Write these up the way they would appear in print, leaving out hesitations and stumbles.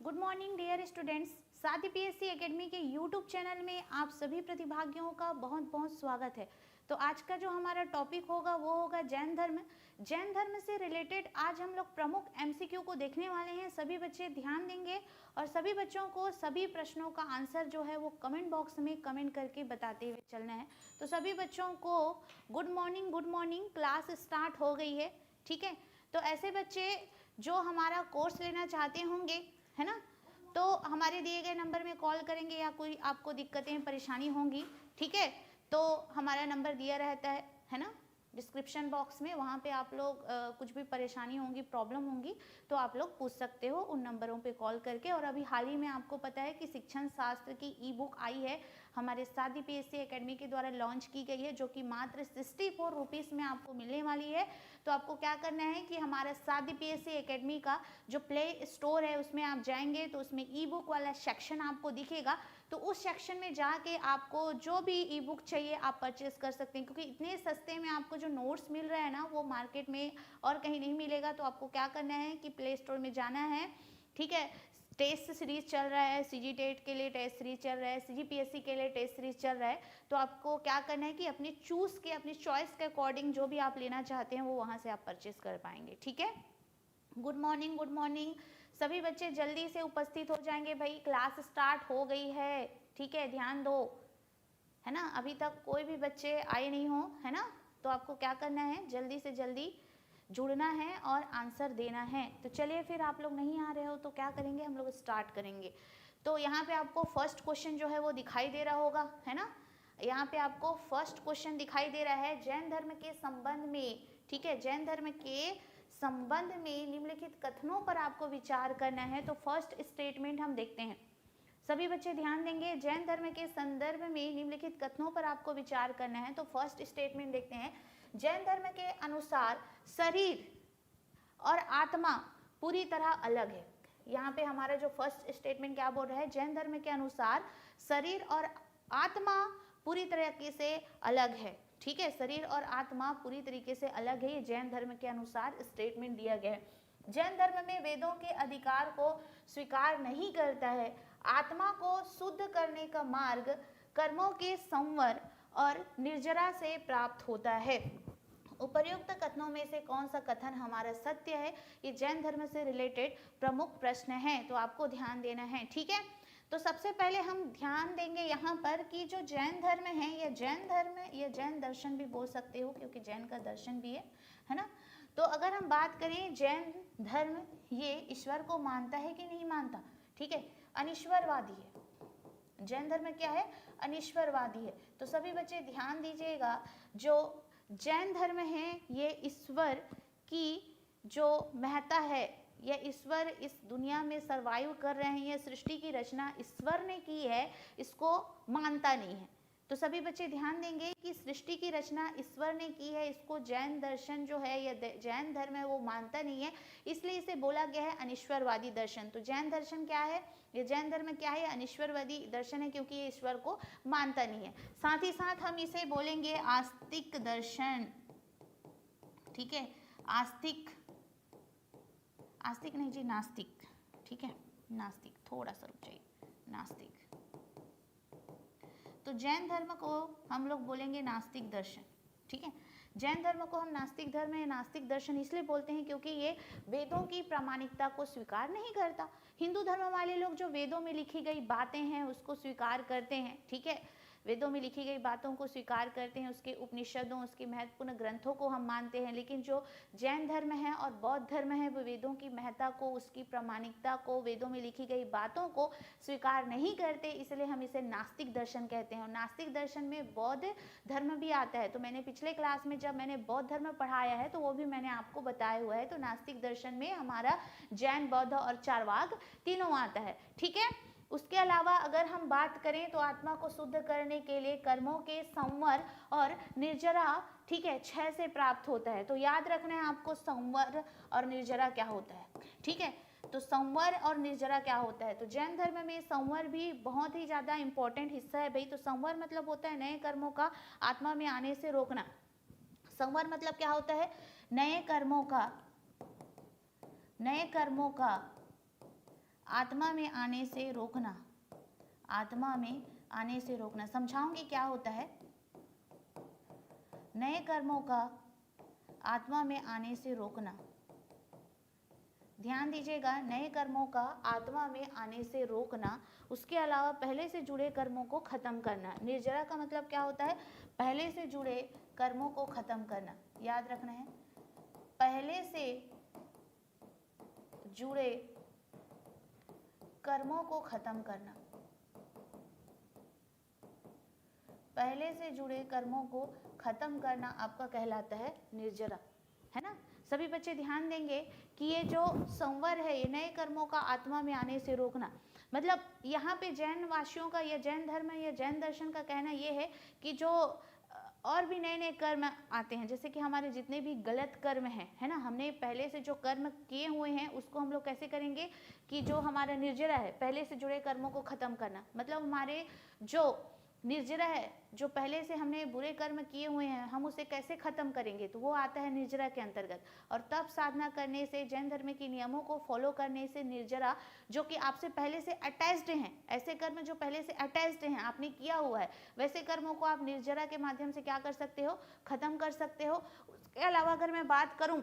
Good morning dear students. साथी PSC academy के YouTube channel में आप सभी प्रतिभागियों का बहुत बहुत स्वागत है। तो आज का जो हमारा टॉपिक होगा वो होगा जैन धर्म। जैन धर्म से रिलेटेड आज हम लोग प्रमुख एमसीक्यू को देखने वाले हैं। सभी बच्चे ध्यान देंगे और सभी बच्चों को सभी प्रश्नों का आंसर जो है वो कमेंट बॉक्स में कमेंट करके बताते हुए चलना है। तो सभी बच्चों को गुड मॉर्निंग, क्लास स्टार्ट हो गई है। ठीक है, तो ऐसे बच्चे जो हमारा कोर्स लेना चाहते होंगे, है ना, तो हमारे दिए गए नंबर में कॉल करेंगे या कोई आपको दिक्कतें परेशानी होंगी, ठीक है, तो हमारा नंबर दिया रहता है ना, डिस्क्रिप्शन बॉक्स में। वहाँ पे आप लोग कुछ भी परेशानी होंगी, प्रॉब्लम होंगी तो आप लोग पूछ सकते हो उन नंबरों पे कॉल करके। और अभी हाल ही में आपको पता है कि शिक्षण शास्त्र की ई बुक आई है, हमारे साथी पीएससी एकेडमी के द्वारा लॉन्च की गई है, जो कि मात्र 64 रुपीज़ में आपको मिलने वाली है। तो आपको क्या करना है कि हमारा साथी पीएससी एकेडमी का जो प्ले स्टोर है उसमें आप जाएंगे तो उसमें ई बुक वाला सेक्शन आपको दिखेगा। तो उस सेक्शन में जाके आपको जो भी ई बुक चाहिए आप परचेस कर सकते हैं, क्योंकि इतने सस्ते में आपको जो नोट्स मिल रहा है ना वो मार्केट में और कहीं नहीं मिलेगा। तो आपको क्या करना है कि प्ले स्टोर में जाना है, ठीक है। टेस्ट सीरीज चल रहा है, सीजी टेट के लिए टेस्ट सीरीज चल रहा है, सीजीपीएससी के लिए टेस्ट सीरीज चल रहा है। तो आपको क्या करना है कि अपनी चूज के, अपनी चॉइस के अकॉर्डिंग जो भी आप लेना चाहते हैं वो वहाँ से आप परचेस कर पाएंगे, ठीक है। गुड मॉर्निंग, सभी बच्चे जल्दी से उपस्थित हो जाएंगे भाई, क्लास स्टार्ट हो गई है, ठीक है, ध्यान दो, है ना। अभी तक कोई भी बच्चे आए नहीं हो, है ना, तो आपको क्या करना है, जल्दी से जल्दी जुड़ना है और आंसर देना है। तो चलिए फिर, आप लोग नहीं आ रहे हो तो क्या करेंगे, हम लोग स्टार्ट करेंगे। तो यहाँ पे आपको फर्स्ट क्वेश्चन जो है वो दिखाई दे रहा होगा, है ना। यहाँ पे आपको फर्स्ट क्वेश्चन दिखाई दे रहा है, जैन धर्म के संबंध में, ठीक है, जैन धर्म के संबंध में निम्नलिखित कथनों पर आपको विचार करना है। तो फर्स्ट स्टेटमेंट हम देखते हैं, सभी बच्चे ध्यान देंगे। जैन धर्म के संदर्भ में निम्नलिखित कथनों पर आपको विचार करना है। तो फर्स्ट स्टेटमेंट देखते हैं, जैन धर्म के अनुसार शरीर और आत्मा पूरी तरह अलग है। यहाँ पे हमारा जो फर्स्ट स्टेटमेंट क्या बोल रहा है, जैन धर्म के अनुसार शरीर और आत्मा पूरी तरीके से अलग है, ठीक है, शरीर और आत्मा पूरी तरीके से अलग है, ये जैन धर्म के अनुसार स्टेटमेंट दिया गया है। जैन धर्म में वेदों के अधिकार को स्वीकार नहीं करता है। आत्मा को शुद्ध करने का मार्ग कर्मों के संवर और निर्जरा से प्राप्त होता है। उपर्युक्त कथनों में से कौन सा कथन हमारा सत्य है, ये जैन धर्म से रिलेटेड प्रमुख प्रश्न है, तो आपको ध्यान देना है, ठीक है। तो सबसे पहले हम ध्यान देंगे यहाँ पर कि जो जैन धर्म है, ये जैन धर्म, ये जैन दर्शन भी बोल सकते हो क्योंकि जैन का दर्शन भी है ना। तो अगर हम बात करें जैन धर्म, ये ईश्वर को मानता है कि नहीं मानता, ठीक है, अनिश्वरवादी है। जैन धर्म क्या है, अनिश्वरवादी है। तो सभी बच्चे ध्यान दीजिएगा, जो जैन धर्म है ये ईश्वर की जो महत्ता है, यह ईश्वर इस दुनिया में सर्वाइव कर रहे हैं, यह सृष्टि की रचना ईश्वर ने की है, इसको मानता नहीं है। तो सभी बच्चे ध्यान देंगे कि सृष्टि की रचना ईश्वर ने की है, इसको जैन दर्शन जो है या जैन धर्म है वो मानता नहीं है, इसलिए इसे बोला गया है अनिश्वरवादी दर्शन। तो जैन दर्शन क्या है, ये जैन धर्म क्या है, अनिश्वरवादी दर्शन है, क्योंकि ये ईश्वर को मानता नहीं है। साथ ही साथ हम इसे बोलेंगे आस्तिक दर्शन, ठीक है, आस्तिक नहीं जी, नास्तिक, ठीक है, नास्तिक, थोड़ा सा रुक जाइए, नास्तिक। तो जैन धर्म को हम लोग बोलेंगे नास्तिक दर्शन, ठीक है। जैन धर्म को हम नास्तिक धर्म या नास्तिक दर्शन इसलिए बोलते हैं क्योंकि ये वेदों की प्रामाणिकता को स्वीकार नहीं करता। हिंदू धर्म वाले लोग जो वेदों में लिखी गई बातें हैं उसको स्वीकार करते हैं, ठीक है, वेदों में लिखी गई बातों को स्वीकार करते हैं, उसके उपनिषदों, उसके महत्वपूर्ण ग्रंथों को हम मानते हैं। लेकिन जो जैन धर्म है और बौद्ध धर्म है वो वेदों की महत्ता को, उसकी प्रामाणिकता को, वेदों में लिखी गई बातों को स्वीकार नहीं करते, इसलिए हम इसे नास्तिक दर्शन कहते हैं। और नास्तिक दर्शन में बौद्ध धर्म भी आता है। तो मैंने पिछले क्लास में जब मैंने बौद्ध धर्म पढ़ाया है तो वो भी मैंने आपको बताया हुआ है। तो नास्तिक दर्शन में हमारा जैन, बौद्ध और चारवाक तीनों आता है, ठीक है। उसके अलावा अगर हम बात करें तो आत्मा को शुद्ध करने के लिए कर्मों के संवर और निर्जरा, ठीक है, 6 से प्राप्त होता है। तो याद रखना है आपको संवर और निर्जरा क्या होता है, ठीक है। तो संवर और निर्जरा क्या होता है, तो जैन धर्म में संवर भी बहुत ही ज़्यादा इंपॉर्टेंट हिस्सा है भाई। तो संवर मतलब होता है नए कर्मों का आत्मा में आने से रोकना। संवर मतलब क्या होता है, नए कर्मों का आत्मा में आने से रोकना, आत्मा में आने से रोकना। समझाऊंगी क्या होता है। नए कर्मों का आत्मा में आने से रोकना, ध्यान दीजिएगा, नए कर्मों का आत्मा में आने से रोकना। उसके अलावा पहले से जुड़े कर्मों को खत्म करना। निर्जरा का मतलब क्या होता है? पहले से जुड़े कर्मों को खत्म करना, याद रखना है। पहले से जुड़े कर्मों को खत्म करना, पहले से जुड़े कर्मों को खत्म करना आपका कहलाता है निर्जरा, है ना। सभी बच्चे ध्यान देंगे कि ये जो संवर है, ये नए कर्मों का आत्मा में आने से रोकना, मतलब यहाँ पे जैन वासियों का या जैन धर्म या जैन दर्शन का कहना ये है कि जो और भी नए नए कर्म आते हैं, जैसे कि हमारे जितने भी गलत कर्म हैं, है ना, हमने पहले से जो कर्म किए हुए हैं उसको हम लोग कैसे करेंगे कि जो हमारा निर्जरा है, पहले से जुड़े कर्मों को खत्म करना, मतलब हमारे जो निर्जरा है, जो पहले से हमने बुरे कर्म किए हुए हैं, हम उसे कैसे खत्म करेंगे, तो वो आता है निर्जरा के अंतर्गत। और तब साधना करने से, जैन धर्म के नियमों को फॉलो करने से निर्जरा जो कि आपसे पहले से अटैच्ड हैं, ऐसे कर्म जो पहले से अटैच्ड हैं, आपने किया हुआ है, वैसे कर्मों को आप निर्जरा के माध्यम से क्या कर सकते हो? खत्म कर सकते हो। उसके अलावा अगर मैं बात करूं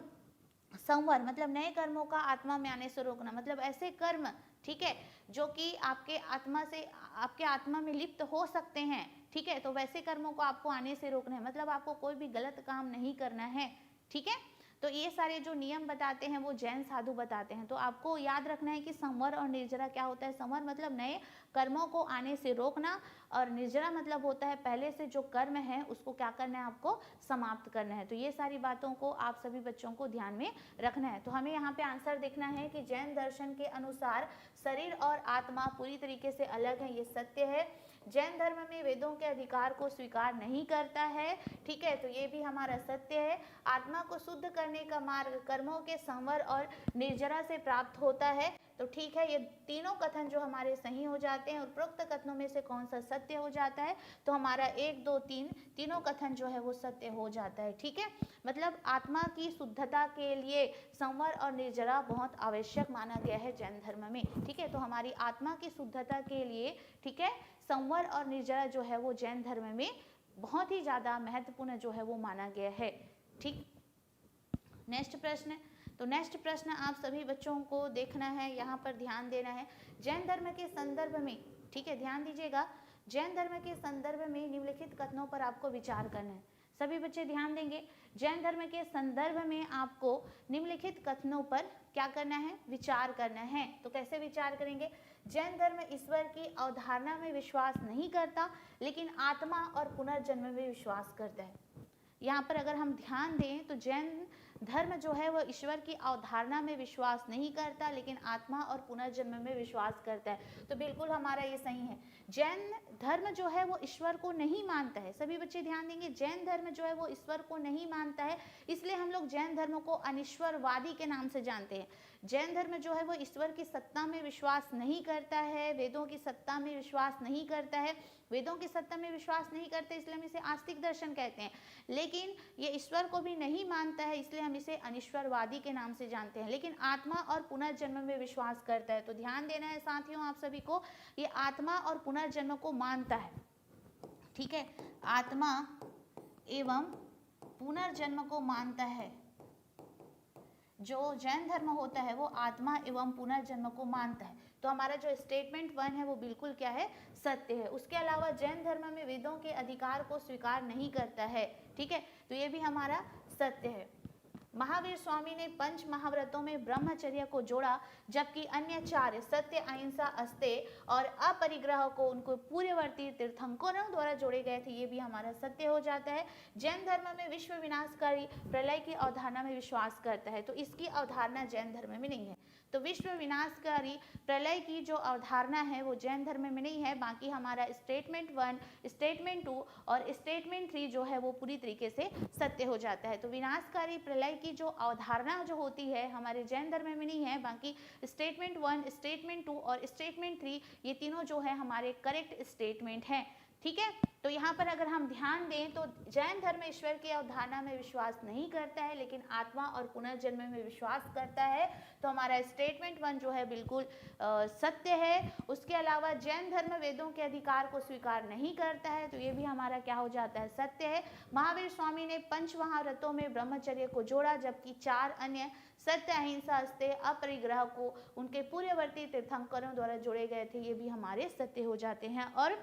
संवर, मतलब नए कर्मों का आत्मा में आने से रोकना, मतलब ऐसे कर्म, ठीक है, जो कि आपके आत्मा से, आपके आत्मा में लिप्त हो सकते हैं, ठीक है, तो वैसे कर्मों को आपको आने से रोकना है, मतलब आपको कोई भी गलत काम नहीं करना है, ठीक है। तो ये सारे जो नियम बताते हैं वो जैन साधु बताते हैं। तो आपको याद रखना है कि संवर और निर्जरा क्या होता है। संवर मतलब नए कर्मों को आने से रोकना, और निर्जरा मतलब होता है पहले से जो कर्म है उसको क्या करना है, आपको समाप्त करना है। तो ये सारी बातों को आप सभी बच्चों को ध्यान में रखना है। तो हमें यहाँ पे आंसर देखना है कि जैन दर्शन के अनुसार शरीर और आत्मा पूरी तरीके से अलग है, ये सत्य है। जैन धर्म में वेदों के अधिकार को स्वीकार नहीं करता है, ठीक है, तो ये भी हमारा सत्य है। आत्मा को शुद्ध करने का मार्ग कर्मों के संवर और निर्जरा से प्राप्त होता है, तो ठीक है, ये तीनों कथन जो हमारे सही हो जाते हैं। उपरोक्त कथनों में से कौन सा सत्य हो जाता है, तो हमारा 1 2 3 तीनों कथन जो है वो सत्य हो जाता है, ठीक है। मतलब आत्मा की शुद्धता के लिए संवर और निर्जरा बहुत आवश्यक माना गया है जैन धर्म में, ठीक है। तो हमारी आत्मा की शुद्धता के लिए, ठीक है, संवर और निर्जरा जो है वो जैन धर्म में बहुत ही ज़्यादा महत्वपूर्ण जो है वो माना गया है, ठीक। नेक्स्ट प्रश्न, तो नेक्स्ट प्रश्न आप सभी बच्चों को देखना है, यहाँ पर ध्यान देना है। जैन धर्म के संदर्भ में, ठीक है, ध्यान दीजिएगा, जैन धर्म के संदर्भ में निम्नलिखित कथनों पर आपको विचार करना है। सभी बच्चे ध्यान देंगे, जैन धर्म के संदर्भ में आपको निम्नलिखित कथनों पर क्या करना है, विचार करना है। तो कैसे विचार करेंगे? जैन धर्म ईश्वर की अवधारणा में विश्वास नहीं करता, लेकिन आत्मा और पुनर्जन्म में विश्वास करता है। यहाँ पर अगर हम ध्यान दें तो जैन धर्म जो है वो ईश्वर की अवधारणा में विश्वास नहीं करता, लेकिन आत्मा और पुनर्जन्म में विश्वास करता है। तो बिल्कुल हमारा ये सही है। जैन धर्म जो है वो ईश्वर को नहीं मानता है। सभी बच्चे ध्यान देंगे, जैन धर्म जो है वो ईश्वर को नहीं मानता है, इसलिए हम लोग जैन धर्म को अनिश्वरवादी के नाम से जानते हैं। जैन धर्म जो है वो ईश्वर की सत्ता में विश्वास नहीं करता है, वेदों की सत्ता में विश्वास नहीं करता है। वेदों की सत्ता में विश्वास नहीं करते इसलिए हम इसे आस्तिक दर्शन कहते हैं, लेकिन ये ईश्वर को भी नहीं मानता है, इसलिए हम इसे अनिश्वरवादी के नाम से जानते हैं। लेकिन आत्मा और पुनर्जन्म में विश्वास करता है। तो ध्यान देना है साथियों आप सभी को, ये आत्मा और पुनर्जन्म को मानता है, ठीक है, आत्मा एवं पुनर्जन्म को मानता है। जो जैन धर्म होता है वो आत्मा एवं पुनर्जन्म को मानता है। तो हमारा जो स्टेटमेंट 1 है वो बिल्कुल क्या है, सत्य है। उसके अलावा जैन धर्म में वेदों के अधिकार को स्वीकार नहीं करता है, ठीक है, तो ये भी हमारा सत्य है। महावीर स्वामी ने पंच महाव्रतों में ब्रह्मचर्य को जोड़ा, जबकि अन्य 4 सत्य, अहिंसा, अस्तेय और अपरिग्रह को उनको पूर्ववर्ती तीर्थंकरों द्वारा जोड़े गए थे, ये भी हमारा सत्य हो जाता है। जैन धर्म में विश्व विनाशकारी प्रलय की अवधारणा में विश्वास करता है, तो इसकी अवधारणा जैन धर्म में नहीं है। तो विश्व विनाशकारी प्रलय की जो अवधारणा है वो जैन धर्म में नहीं है। बाकी हमारा स्टेटमेंट 1, स्टेटमेंट 2 और स्टेटमेंट 3 जो है वो पूरी तरीके से सत्य हो जाता है। तो विनाशकारी प्रलय की जो अवधारणा जो होती है हमारे जैन धर्म में नहीं है। बाकी स्टेटमेंट 1, स्टेटमेंट 2 और स्टेटमेंट 3 ये तीनों जो है हमारे करेक्ट स्टेटमेंट हैं। ठीक है। तो यहाँ पर अगर हम ध्यान दें तो जैन धर्म ईश्वर की अवधारणा में विश्वास नहीं करता है, लेकिन आत्मा और पुनर्जन्म में विश्वास करता है। तो हमारा स्टेटमेंट 1 जो है बिल्कुल सत्य है। उसके अलावा जैन धर्म वेदों के अधिकार को स्वीकार नहीं करता है, तो ये भी हमारा क्या हो जाता है, सत्य है। महावीर स्वामी ने 5 महाव्रतों में ब्रह्मचर्य को जोड़ा, जबकि 4 अन्य सत्य, अहिंसा, अस्तेय, अपरिग्रह को उनके पूर्ववर्ती तीर्थंकरों द्वारा जोड़े गए थे, ये भी हमारे सत्य हो जाते हैं। और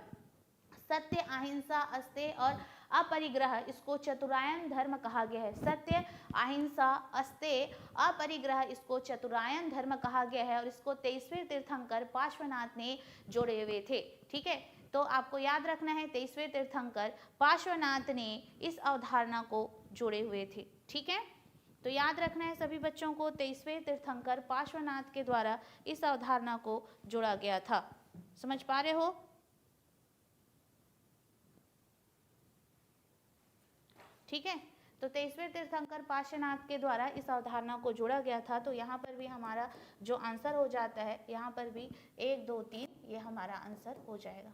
सत्य, अहिंसा, अस्तेय और अपरिग्रह, इसको चतुरायन धर्म कहा गया है। सत्य, अहिंसा, अस्तेय, अपरिग्रह, इसको चतुरायन धर्म कहा गया है और इसको 23वें तीर्थंकर पार्श्वनाथ ने जोड़े हुए थे। ठीक है, तो आपको याद रखना है 23वें तीर्थंकर पार्श्वनाथ ने इस अवधारणा को जोड़े हुए थे। ठीक है, तो याद रखना है सभी बच्चों को, 23वें तीर्थंकर पार्श्वनाथ के द्वारा इस अवधारणा को जोड़ा गया था। समझ पा रहे हो? ठीक है, तो 23वें तीर्थंकर पार्श्वनाथ के द्वारा इस अवधारणा को जोड़ा गया था। तो यहाँ पर भी हमारा जो आंसर हो जाता है, यहाँ पर भी 1 2 3 ये हमारा आंसर हो जाएगा।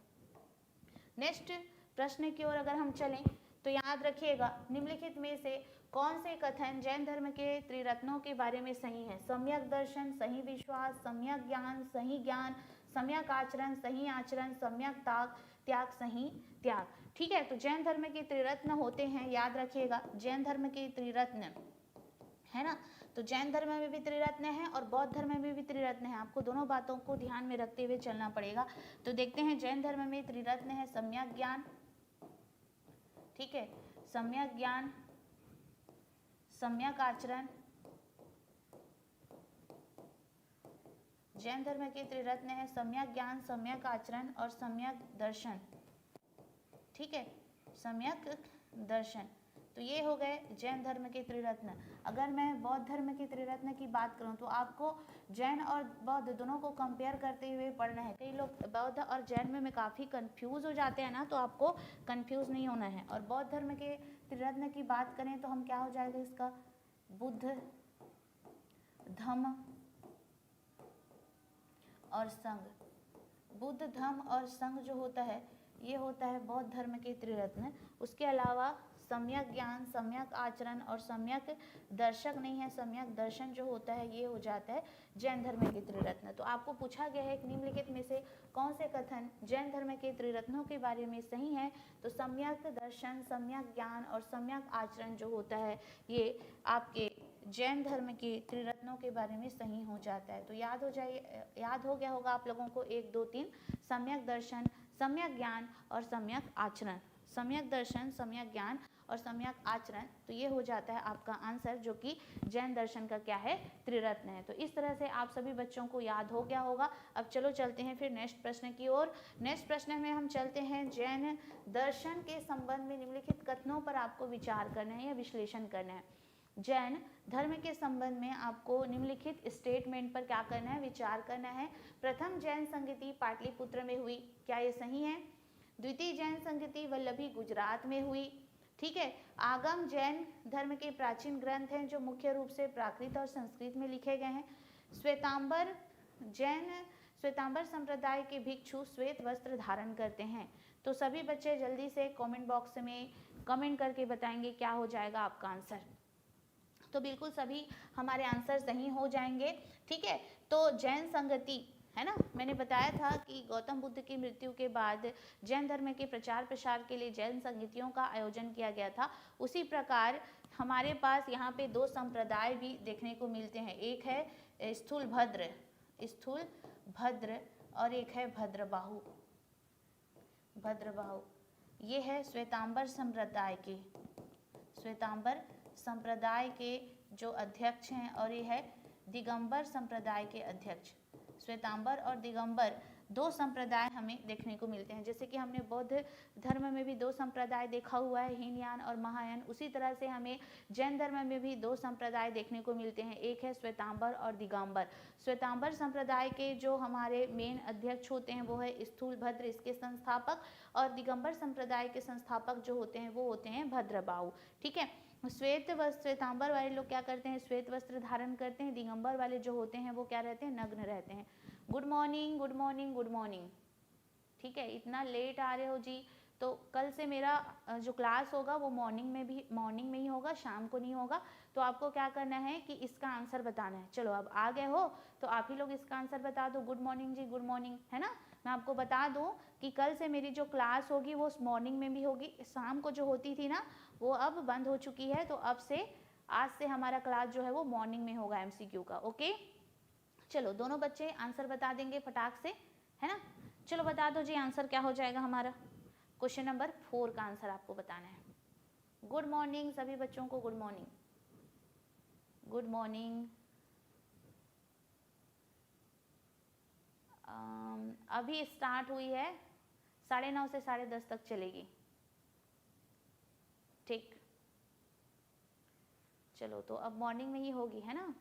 नेक्स्ट प्रश्न की ओर अगर हम चलें तो याद रखिएगा, निम्नलिखित में से कौन से कथन जैन धर्म के त्रिरत्नों के बारे में सही है? सम्यक दर्शन, सही विश्वास, सम्यक ज्ञान, सही ज्ञान, सम्यक आचरण, सही आचरण, सम्यक त्याग, सही त्याग। ठीक है, तो जैन धर्म के त्रिरत्न होते हैं, याद रखिएगा, जैन धर्म के त्रिरत्न है ना। तो जैन धर्म में भी त्रिरत्न है और बौद्ध धर्म में भी त्रिरत्न है। आपको दोनों बातों को ध्यान में रखते हुए चलना पड़ेगा। तो देखते हैं, जैन धर्म में त्रिरत्न है सम्यक ज्ञान, ठीक है, सम्यक ज्ञान, सम्यक आचरण। जैन धर्म के त्रिरत्न है सम्यक ज्ञान, सम्यक आचरण और सम्यक दर्शन। ठीक है, सम्यक दर्शन। तो ये हो गए जैन धर्म के त्रिरत्न। अगर मैं बौद्ध धर्म के त्रिरत्न की बात करूं तो आपको जैन और बौद्ध दोनों को कंपेयर करते हुए पढ़ना है। कई लोग बौद्ध और जैन में काफ़ी कंफ्यूज हो जाते हैं ना, तो आपको कंफ्यूज नहीं होना है। और बौद्ध धर्म के त्रिरत्न की बात करें तो हम क्या हो जाएगा इसका, बुद्ध, धम्म और संघ। बुद्ध, धम्म और संघ जो होता है ये होता है बौद्ध धर्म के त्रिरत्न। उसके अलावा सम्यक ज्ञान, सम्यक आचरण और सम्यक दर्शक नहीं है, सम्यक दर्शन जो होता है ये हो जाता है जैन धर्म के त्रिरत्न। तो आपको पूछा गया है कि निम्नलिखित में से कौन से कथन जैन धर्म के त्रिरत्नों के बारे में सही है? तो सम्यक दर्शन, सम्यक ज्ञान और सम्यक आचरण जो होता है ये आपके जैन धर्म के त्रिरत्नों के बारे में सही हो जाता है। तो याद हो गया होगा आप लोगों को 1 2 3, सम्यक दर्शन, सम्यक ज्ञान और सम्यक आचरण। सम्यक दर्शन, सम्यक ज्ञान और सम्यक आचरण, तो ये हो जाता है आपका आंसर, जो कि जैन दर्शन का क्या है, त्रिरत्न है। तो इस तरह से आप सभी बच्चों को याद हो गया होगा। अब चलो चलते हैं फिर नेक्स्ट प्रश्न की ओर। नेक्स्ट प्रश्न में हम चलते हैं, जैन दर्शन के संबंध में निम्नलिखित कथनों पर आपको विचार करना है या विश्लेषण करना है। जैन धर्म के संबंध में आपको निम्नलिखित स्टेटमेंट पर क्या करना है, विचार करना है। प्रथम जैन संगति पाटलिपुत्र में हुई, क्या ये सही है? द्वितीय जैन संगति वल्लभी गुजरात में हुई। ठीक है, आगम जैन धर्म के प्राचीन ग्रंथ हैं जो मुख्य रूप से प्राकृत और संस्कृत में लिखे गए हैं। श्वेतांबर जैन, श्वेतांबर संप्रदाय के भिक्षु श्वेत वस्त्र धारण करते हैं। तो सभी बच्चे जल्दी से कमेंट बॉक्स में कमेंट करके बताएंगे क्या हो जाएगा आपका आंसर। तो बिल्कुल सभी हमारे आंसर सही हो जाएंगे। ठीक है, तो जैन संगति है ना, मैंने बताया था कि गौतम बुद्ध की मृत्यु के बाद जैन धर्म के प्रचार प्रसार के लिए जैन संगतियों का आयोजन किया गया था। उसी प्रकार हमारे पास यहाँ पे 2 संप्रदाय भी देखने को मिलते हैं। एक है स्थूल भद्र और एक है भद्रबाहु। ये है श्वेतांबर संप्रदाय के जो अध्यक्ष हैं, और ये है दिगंबर संप्रदाय के अध्यक्ष। श्वेतांबर और दिगंबर 2 संप्रदाय हमें देखने को मिलते हैं। जैसे कि हमने बौद्ध धर्म में भी 2 संप्रदाय देखा हुआ है, हीनयान और महायान, उसी तरह से हमें जैन धर्म में भी 2 संप्रदाय देखने को मिलते हैं। एक है श्वेतांबर और दिगंबर। श्वेतांबर संप्रदाय के जो हमारे मेन अध्यक्ष होते हैं वो है स्थूल भद्र, इसके संस्थापक, और दिगंबर संप्रदाय के संस्थापक जो होते हैं वो होते हैं भद्रबाहु। ठीक है, श्वेतांबर वाले लोग क्या करते हैं, श्वेत वस्त्र धारण करते हैं। दिगंबर वाले जो होते हैं वो क्या रहते हैं, नग्न रहते हैं। Good morning good morning good morning. ठीक है, इतना लेट आ रहे हो जी, तो कल से मेरा जो क्लास होगा वो मॉर्निंग में ही होगा, शाम को नहीं होगा। तो आपको क्या करना है कि इसका आंसर बताना है। चलो अब आ गए हो तो आप ही लोग इसका आंसर बता दो। गुड मॉर्निंग जी, गुड मॉर्निंग, है ना। मैं आपको बता दूं कि कल से मेरी जो क्लास होगी वो मॉर्निंग में भी होगी, शाम को जो होती थी ना वो अब बंद हो चुकी है। तो अब से आज से हमारा क्लास जो है वो मॉर्निंग में होगा एमसीक्यू का। ओके, चलो दोनों बच्चे आंसर बता देंगे फटाक से, है ना। चलो बता दो जी आंसर क्या हो जाएगा हमारा। क्वेश्चन नंबर 4 का आंसर आपको बताना है। गुड मॉर्निंग सभी बच्चों को, गुड मॉर्निंग, गुड मॉर्निंग। अभी स्टार्ट हुई है, 9:30 से 10:30 तक चलेगी, ठीक। चलो तो अब मॉर्निंग में ही होगी, है ना।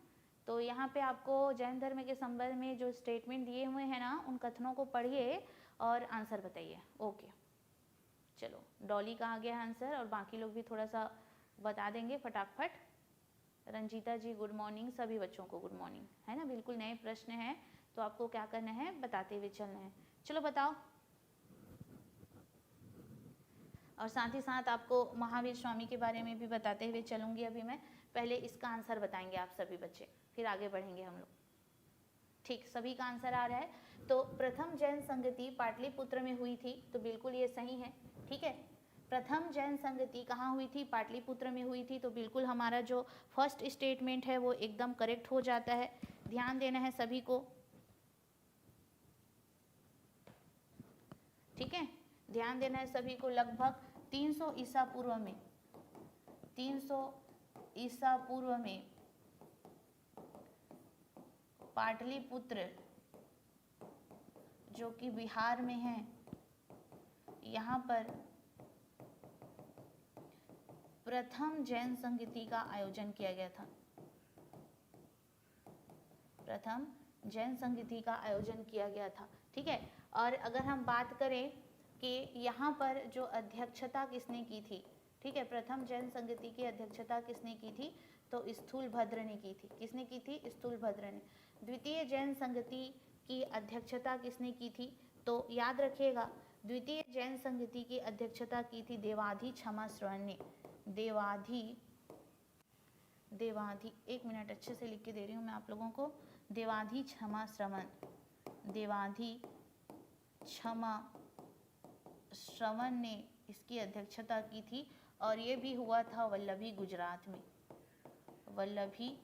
तो यहाँ पे आपको जैन धर्म के संबंध में जो स्टेटमेंट दिए हुए हैं ना उन कथनों को पढ़िए और आंसर बताइए। ओके, चलो डॉली का आ गया आंसर और बाकी लोग भी थोड़ा सा बता देंगे फटाफट। रंजीता जी गुड मॉर्निंग, सभी बच्चों को गुड मॉर्निंग, है ना। बिल्कुल नए प्रश्न हैं तो आपको क्या करना है, बताते हुए चलना है। चलो बताओ। और साथ ही साथ आपको महावीर स्वामी के बारे में भी बताते हुए चलूंगी अभी मैं। पहले इसका आंसर बताएंगे आप सभी बच्चे, फिर आगे बढ़ेंगे हम लोग, ठीक। सभी का आंसर आ रहा है। तो प्रथम जैन संगति पाटलिपुत्र में हुई थी, तो बिल्कुल ये सही है, ठीक है। प्रथम जैन संगति कहाँ हुई थी, पाटलिपुत्र में हुई थी। तो बिल्कुल हमारा जो फर्स्ट स्टेटमेंट है वो एकदम करेक्ट हो जाता है। ध्यान देना है सभी को, ठीक है। ध्यान देना है सभी को। लगभग 300 ईसा पूर्व में, 300 ईसा पूर्व में पाटलिपुत्र जो कि बिहार में है, यहाँ पर प्रथम जैन संगति का आयोजन किया गया था। प्रथम जैन संगति का आयोजन किया गया था, ठीक है। और अगर हम बात करें कि यहाँ पर जो अध्यक्षता किसने की थी, ठीक है, प्रथम जैन संगति की अध्यक्षता किसने की थी, तो स्थूलभद्र ने की थी। किसने की थी, स्थूलभद्र ने। द्वितीय जैन संगति की अध्यक्षता किसने की थी, तो याद रखिएगा द्वितीय जैन संगति की अध्यक्षता की थी देवाधी क्षमा श्रवण ने। देवाधी, एक मिनट अच्छे से लिख के दे रही हूँ मैं आप लोगों को। देवाधी क्षमा श्रवण, देवाधी क्षमा श्रवण ने इसकी अध्यक्षता की थी। और ये भी हुआ था वल्लभी गुजरात में, वल्लभी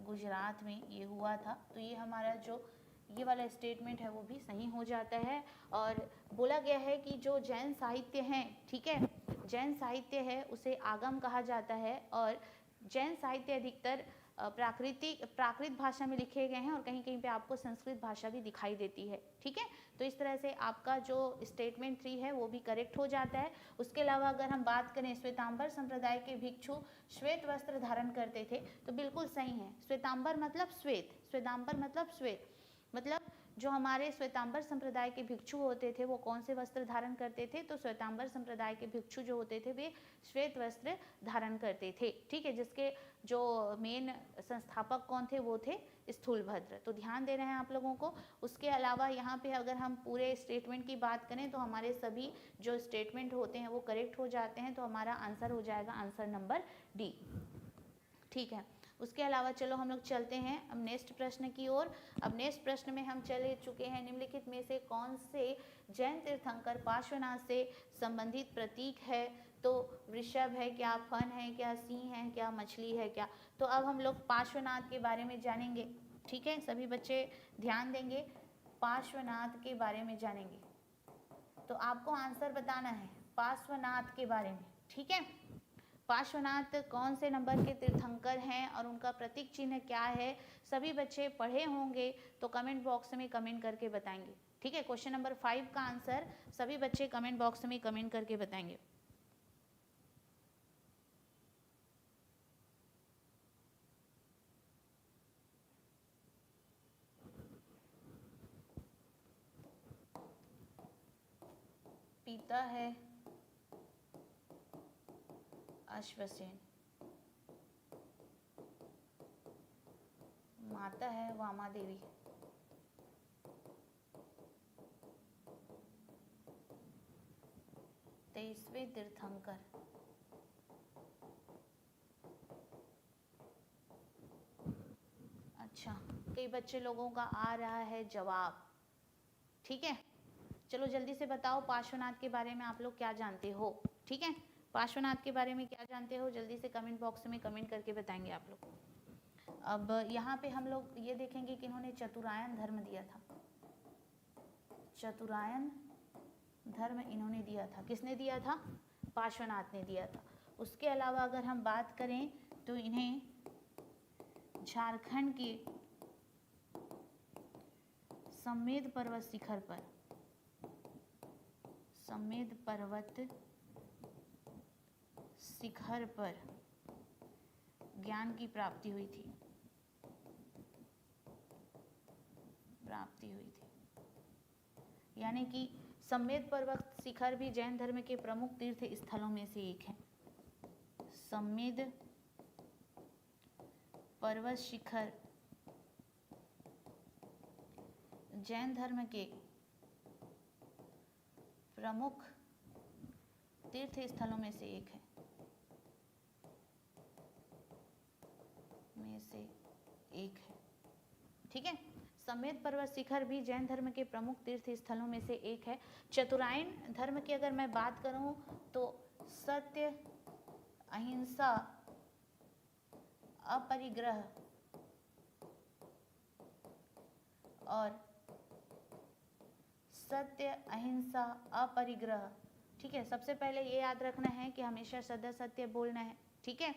गुजरात में ये हुआ था। तो ये हमारा जो ये वाला स्टेटमेंट है वो भी सही हो जाता है। और बोला गया है कि जो जैन साहित्य हैं, ठीक है, जैन साहित्य है उसे आगम कहा जाता है। और जैन साहित्य अधिकतर प्राकृत भाषा में लिखे गए हैं और कहीं कहीं पे आपको संस्कृत भाषा भी दिखाई देती है, ठीक है। तो इस तरह से आपका जो स्टेटमेंट 3 है वो भी करेक्ट हो जाता है। उसके अलावा अगर हम बात करें श्वेतांबर संप्रदाय के भिक्षु श्वेत वस्त्र धारण करते थे, तो बिल्कुल सही है। श्वेतांबर मतलब श्वेत, श्वेतांबर मतलब श्वेत, मतलब जो हमारे श्वेतांबर संप्रदाय के भिक्षु होते थे वो कौन से वस्त्र धारण करते थे, तो श्वेतांबर संप्रदाय के भिक्षु जो होते थे वे श्वेत वस्त्र धारण करते थे, ठीक है। जिसके जो मेन संस्थापक कौन थे, वो थे स्थूलभद्र। तो ध्यान दे रहे हैं आप लोगों को। उसके अलावा यहाँ पे अगर हम पूरे स्टेटमेंट की बात करें तो हमारे सभी जो स्टेटमेंट होते हैं वो करेक्ट हो जाते हैं। तो हमारा आंसर हो जाएगा आंसर नंबर डी, ठीक है। उसके अलावा चलो हम लोग चलते हैं अब नेक्स्ट प्रश्न की ओर। अब नेक्स्ट प्रश्न में हम चले चुके हैं, निम्नलिखित में से कौन से जैन तीर्थंकर पार्श्वनाथ से संबंधित प्रतीक है, तो वृषभ है क्या, फन है क्या, सिंह है क्या, मछली है क्या। तो अब हम लोग पार्श्वनाथ के बारे में जानेंगे, ठीक है। सभी बच्चे ध्यान देंगे, पार्श्वनाथ के बारे में जानेंगे। तो आपको आंसर बताना है पार्श्वनाथ के बारे में, ठीक है। पार्श्वनाथ कौन से नंबर के तीर्थंकर हैं और उनका प्रतीक चिन्ह क्या है, सभी बच्चे पढ़े होंगे तो कमेंट बॉक्स में कमेंट करके बताएंगे, ठीक है। क्वेश्चन नंबर 5 का आंसर सभी बच्चे कमेंट बॉक्स में कमेंट करके बताएंगे। पिता है अश्वसेन, माता है वामा देवी, 23वें तीर्थंकर। अच्छा, कई बच्चे लोगों का आ रहा है जवाब, ठीक है। चलो जल्दी से बताओ पार्श्वनाथ के बारे में आप लोग क्या जानते हो, ठीक है। पार्श्वनाथ के बारे में क्या जानते हो, जल्दी से कमेंट बॉक्स में कमेंट करके बताएंगे आप लोग। अब यहाँ पे हम लोग ये देखेंगे कि इन्होंने चतुरायन धर्म दिया था। चतुरायन धर्म इन्होंने दिया था, किसने दिया था, पार्श्वनाथ ने दिया था। उसके अलावा अगर हम बात करें तो इन्हें झारखंड के समेध पर्वत शिखर पर, समेध पर्वत शिखर पर ज्ञान की प्राप्ति हुई थी, यानी कि समेध पर्वत शिखर भी जैन धर्म के प्रमुख तीर्थ स्थलों में से एक है। समेध पर्वत शिखर जैन धर्म के प्रमुख तीर्थ स्थलों में से एक है, ठीक है। समेध पर्वत शिखर भी जैन धर्म के प्रमुख तीर्थ स्थलों में से एक है। चतुरायन धर्म की अगर मैं बात करूं तो सत्य, अहिंसा, अपरिग्रह और सत्य, अहिंसा, अपरिग्रह, ठीक है। सबसे पहले ये याद रखना है कि हमेशा सदा सत्य बोलना है, ठीक है।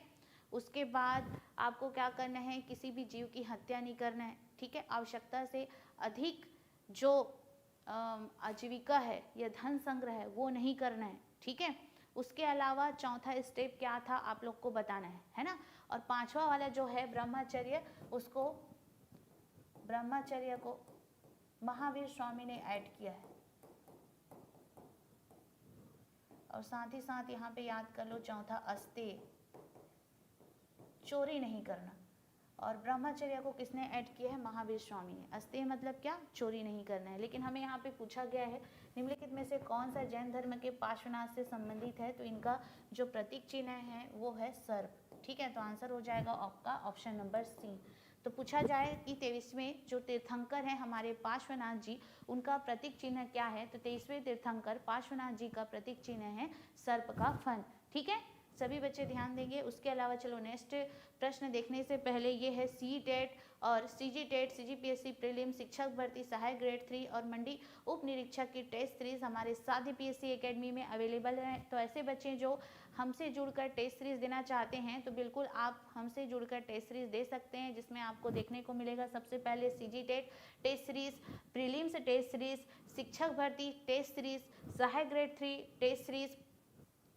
उसके बाद आपको क्या करना है, किसी भी जीव की हत्या नहीं करना है, ठीक है। आवश्यकता से अधिक जो आजीविका है या धन संग्रह है वो नहीं करना है, ठीक है। उसके अलावा चौथा स्टेप क्या था आप लोग को बताना है ना। और पांचवा वाला जो है ब्रह्मचर्य, उसको ब्रह्मचर्य को महावीर स्वामी ने ऐड किया है। और साथ ही साथ यहाँ पे याद कर लो चौथा अस्तेय, चोरी नहीं करना। और ब्रह्मचर्य को किसने ऐड किया है, महावीर स्वामी ने। अस्तेय मतलब क्या, चोरी नहीं करना है। लेकिन हमें यहाँ पे पूछा गया है निम्नलिखित में से कौन सा जैन धर्म के पार्श्वनाथ से संबंधित है, तो इनका जो प्रतीक चिन्ह है वो है सर्प, ठीक है। तो आंसर हो जाएगा आपका ऑप्शन नंबर सी। तो पूछा जाए कि 23वें जो तीर्थंकर हैं हमारे पार्श्वनाथ जी, उनका प्रतीक चिन्ह क्या है, तो 23वें तीर्थंकर पार्श्वनाथ जी का प्रतीक चिन्ह है सर्प का फन, ठीक है। सभी बच्चे ध्यान देंगे। उसके अलावा चलो नेक्स्ट प्रश्न देखने से पहले ये है सी टेट और सीजी टेट, सीजीपीएससी प्रीलिम, शिक्षक भर्ती सहायक ग्रेड 3 और मंडी उप निरीक्षक की टेस्ट सीरीज हमारे साथी पीएससी एकेडमी में अवेलेबल है। तो ऐसे बच्चे जो हमसे जुड़कर टेस्ट सीरीज देना चाहते हैं तो बिल्कुल आप हमसे जुड़कर टेस्ट सीरीज दे सकते हैं, जिसमें आपको देखने को मिलेगा सबसे पहले CG TET test series, prelims test series, शिक्षक भर्ती टेस्ट सीरीज, सहायक ग्रेड 3 टेस्ट सीरीज,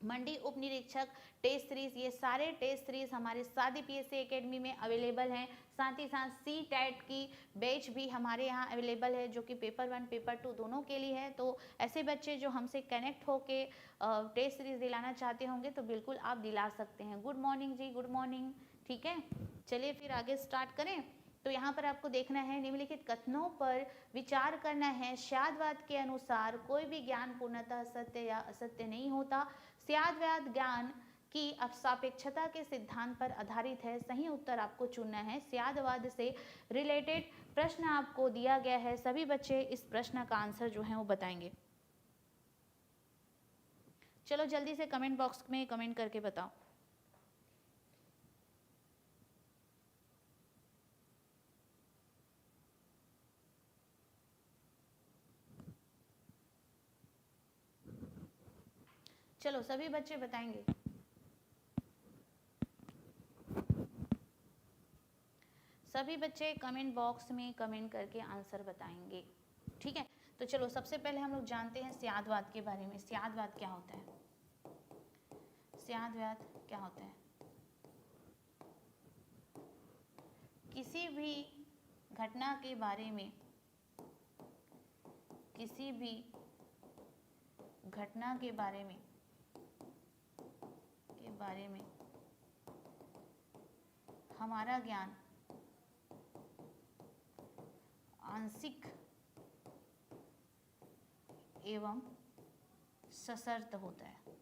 मंडी उप निरीक्षक टेस्ट सीरीज, ये सारे टेस्ट सीरीज हमारे साथी पीएससी एकेडमी में अवेलेबल हैं। साथ ही साथ सी टेट की बैच भी हमारे यहाँ अवेलेबल है, जो कि पेपर 1 पेपर 2 दोनों के लिए है। तो ऐसे बच्चे जो हमसे कनेक्ट होके टेस्ट सीरीज दिलाना चाहते होंगे तो बिल्कुल आप दिला सकते हैं। गुड मॉर्निंग जी, गुड मॉर्निंग, ठीक है। चलिए फिर आगे स्टार्ट करें। तो यहाँ पर आपको देखना है निम्नलिखित कथनों पर विचार करना है। स्यादवाद के अनुसार कोई भी ज्ञान पूर्णतः सत्य या असत्य नहीं होता। स्यादवाद ज्ञान की सापेक्षता के सिद्धांत पर आधारित है। सही उत्तर आपको चुनना है। स्यादवाद से रिलेटेड प्रश्न आपको दिया गया है, सभी बच्चे इस प्रश्न का आंसर जो है वो बताएंगे। चलो जल्दी से कमेंट बॉक्स में कमेंट करके बताओ। चलो सभी बच्चे बताएंगे। सभी बच्चे कमेंट बॉक्स में कमेंट करके आंसर बताएंगे, ठीक है। तो चलो सबसे पहले हम लोग जानते हैं स्यादवाद के बारे में। स्यादवाद क्या होता है? स्यादवाद क्या होता है? किसी भी घटना के बारे में, किसी भी घटना के बारे में हमारा ज्ञान आंशिक एवं सशर्त होता है।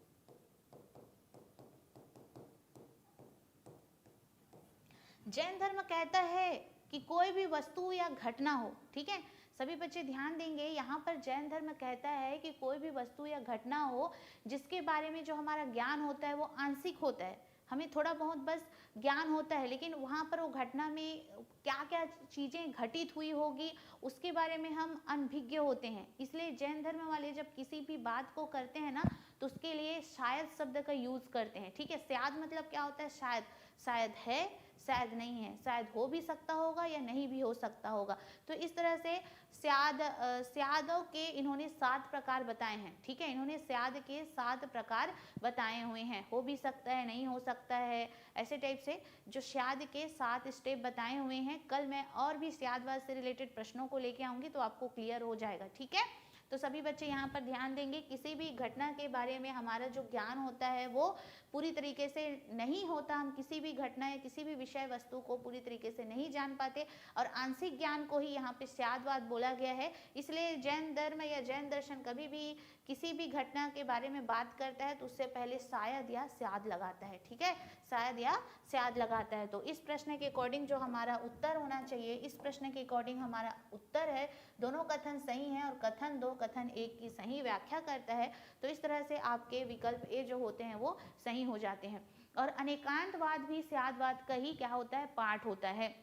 जैन धर्म कहता है कि कोई भी वस्तु या घटना हो, ठीक है, सभी बच्चे ध्यान देंगे, यहाँ पर जैन धर्म कहता है कि कोई भी वस्तु या घटना हो जिसके बारे में जो हमारा ज्ञान होता है वो आंशिक होता है, हमें थोड़ा बहुत बस ज्ञान होता है, लेकिन वहाँ पर वो घटना में क्या क्या चीज़ें घटित हुई होगी उसके बारे में हम अनभिज्ञ होते हैं। इसलिए जैन धर्म वाले जब किसी भी बात को करते हैं ना तो उसके लिए शायद शब्द का यूज करते हैं, ठीक है। शायद मतलब क्या होता है, शायद, शायद है, शायद नहीं है, शायद हो भी सकता होगा या नहीं भी हो सकता होगा। तो इस तरह से स्यादों के इन्होंने 7 प्रकार बताए हैं, ठीक है, इन्होंने स्याद के 7 प्रकार बताए हुए हैं, हो भी सकता है, नहीं हो सकता है, ऐसे टाइप से जो स्याद के 7 स्टेप बताए हुए हैं। कल मैं और भी स्यादवाद से रिलेटेड प्रश्नों को लेके आऊंगी तो आपको क्लियर हो जाएगा, ठीक है। तो सभी बच्चे यहाँ पर ध्यान देंगे, किसी भी घटना के बारे में हमारा जो ज्ञान होता है वो पूरी तरीके से नहीं होता, हम किसी भी घटना या किसी भी विषय वस्तु को पूरी तरीके से नहीं जान पाते, और आंशिक ज्ञान को ही यहाँ पे स्यादवाद बोला गया है। इसलिए जैन धर्म या जैन दर्शन कभी भी किसी भी घटना के बारे में बात करता है तो उससे पहले शायद या स्याद लगाता है, ठीक है, शायद या स्याद लगाता है। तो इस प्रश्न के अकॉर्डिंग जो हमारा उत्तर होना चाहिए, इस प्रश्न के अकॉर्डिंग हमारा उत्तर है दोनों कथन सही हैं और कथन 2 कथन 1 की सही व्याख्या करता है। तो इस तरह से आपके विकल्प ए जो होते हैं वो सही हो जाते हैं। और अनेकांतवाद भी स्यादवाद का ही क्या होता है, पार्ट होता है,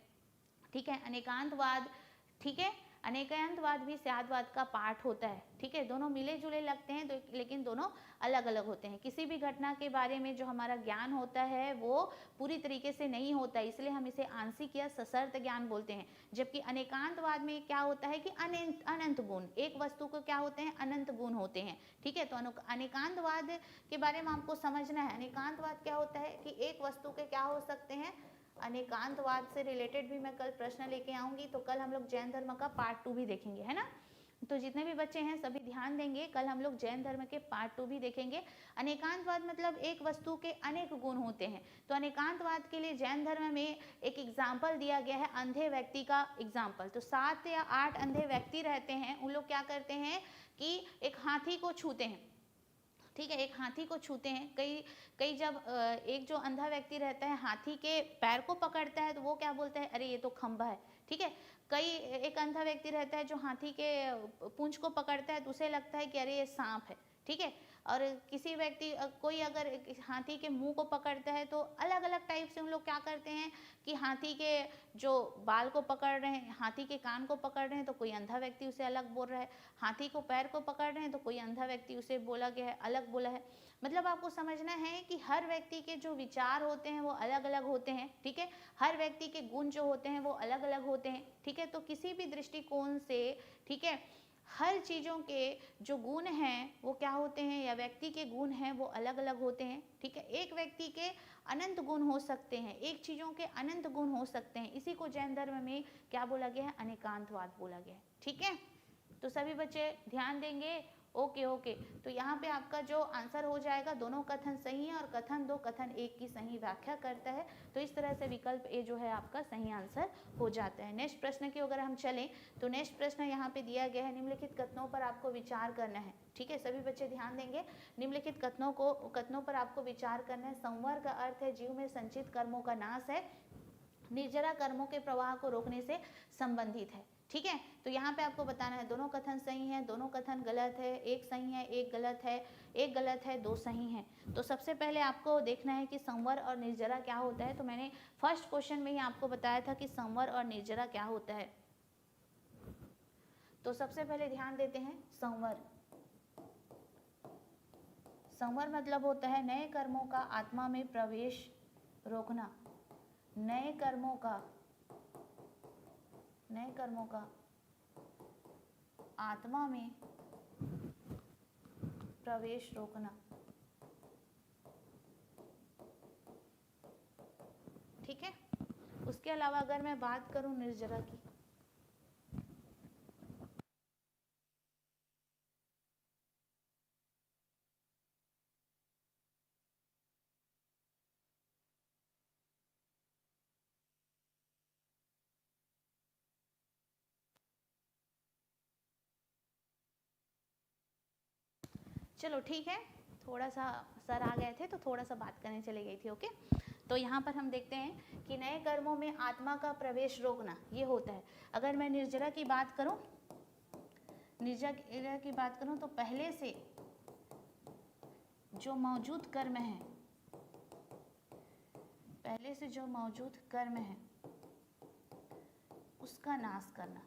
ठीक है, अनेकांतवाद, ठीक है, अनेकांतवाद भी स्यादवाद का पार्ट होता है, ठीक है, दोनों मिले जुले लगते हैं तो लेकिन दोनों अलग अलग होते हैं। किसी भी घटना के बारे में जो हमारा ज्ञान होता है वो पूरी तरीके से नहीं होता, इसलिए हम इसे आंशिक या सशर्त ज्ञान बोलते हैं। जबकि अनेकांतवाद में क्या होता है कि अनंत गुण, एक वस्तु को क्या होते हैं, अनंत गुण होते हैं, ठीक है। तो अनेकांतवाद के बारे में आपको समझना है, अनेकांतवाद क्या होता है कि एक वस्तु के क्या हो सकते हैं, अनेकांतवाद से रिलेटेड भी मैं कल प्रश्न लेके आऊंगी, तो कल हम लोग जैन धर्म का पार्ट 2 भी देखेंगे, है ना। तो जितने भी बच्चे हैं सभी ध्यान देंगे, कल हम लोग जैन धर्म के पार्ट 2 भी देखेंगे। अनेकांतवाद मतलब एक वस्तु के अनेक गुण होते हैं। तो अनेकांतवाद के लिए जैन धर्म में एक एग्जाम्पल दिया गया है, अंधे व्यक्ति का एग्जाम्पल। तो 7 या 8 अंधे व्यक्ति रहते हैं, उन लोग क्या करते हैं कि एक हाथी को छूते हैं, ठीक है, एक हाथी को छूते हैं। कई जब एक जो अंधा व्यक्ति रहता है हाथी के पैर को पकड़ता है तो वो क्या बोलता है, अरे ये तो खंभा है, ठीक है। एक अंधा व्यक्ति रहता है जो हाथी के पूंछ को पकड़ता है तो उसे लगता है कि अरे ये सांप है, ठीक है। और किसी व्यक्ति कोई अगर हाथी के मुंह को पकड़ता है तो अलग अलग टाइप से उन लोग क्या करते हैं कि हाथी के जो बाल को पकड़ रहे हैं, हाथी के कान को पकड़ रहे हैं तो कोई अंधा व्यक्ति उसे अलग बोल रहा है, हाथी को पैर को पकड़ रहे हैं तो कोई अंधा व्यक्ति उसे बोला गया है, अलग बोला है। मतलब आपको समझना है कि हर व्यक्ति के जो विचार होते हैं वो अलग अलग होते हैं, ठीक है, हर व्यक्ति के गुण जो होते हैं वो अलग अलग होते हैं, ठीक है। तो किसी भी दृष्टिकोण से, ठीक है, हर चीज़ों के जो गुण हैं वो क्या होते हैं, या व्यक्ति के गुण हैं वो अलग अलग होते हैं, ठीक है। एक व्यक्ति के अनंत गुण हो सकते हैं, एक चीज़ों के अनंत गुण हो सकते हैं, इसी को जैन धर्म में क्या बोला गया है, अनेकांतवाद बोला गया है, ठीक है। तो सभी बच्चे ध्यान देंगे, ओके ओके। तो यहाँ पे आपका जो आंसर हो जाएगा, दोनों कथन सही है और कथन 2 कथन 1 की सही व्याख्या करता है। तो इस तरह से विकल्प ए जो है आपका सही आंसर हो जाता है। नेक्स्ट प्रश्न की अगर हम चलें तो नेक्स्ट प्रश्न यहाँ पे दिया गया है, निम्नलिखित कथनों पर आपको विचार करना है, ठीक है, सभी बच्चे ध्यान देंगे। निम्नलिखित कथनों पर आपको विचार करना है। संवर का अर्थ है जीव में संचित कर्मों का नाश है, निर्जरा कर्मों के प्रवाह को रोकने से संबंधित है, ठीक है। तो यहाँ पे आपको बताना है दोनों कथन सही हैं, दोनों कथन गलत है, एक सही है, एक गलत है, एक गलत है, 2 सही हैं। तो सबसे पहले आपको देखना है कि संवर और निर्जरा क्या होता है। तो मैंने फर्स्ट क्वेश्चन में ही आपको बताया था कि संवर और निर्जरा क्या होता है। तो सबसे पहले ध्यान देते हैं संवर। संवर मतलब होता है नए कर्मों का आत्मा में प्रवेश रोकना, नए कर्मों का आत्मा में प्रवेश रोकना, ठीक है। उसके अलावा अगर मैं बात करूं निर्जरा की, चलो ठीक है, थोड़ा सा सर आ गए थे तो थोड़ा सा बात करने चली गई थी, ओके। तो यहाँ पर हम देखते हैं कि नए कर्मों में आत्मा का प्रवेश रोकना ये होता है। अगर मैं निर्जरा की बात करूं, निर्जरा की बात करूं तो पहले से जो मौजूद कर्म है, पहले से जो मौजूद कर्म है उसका नाश करना।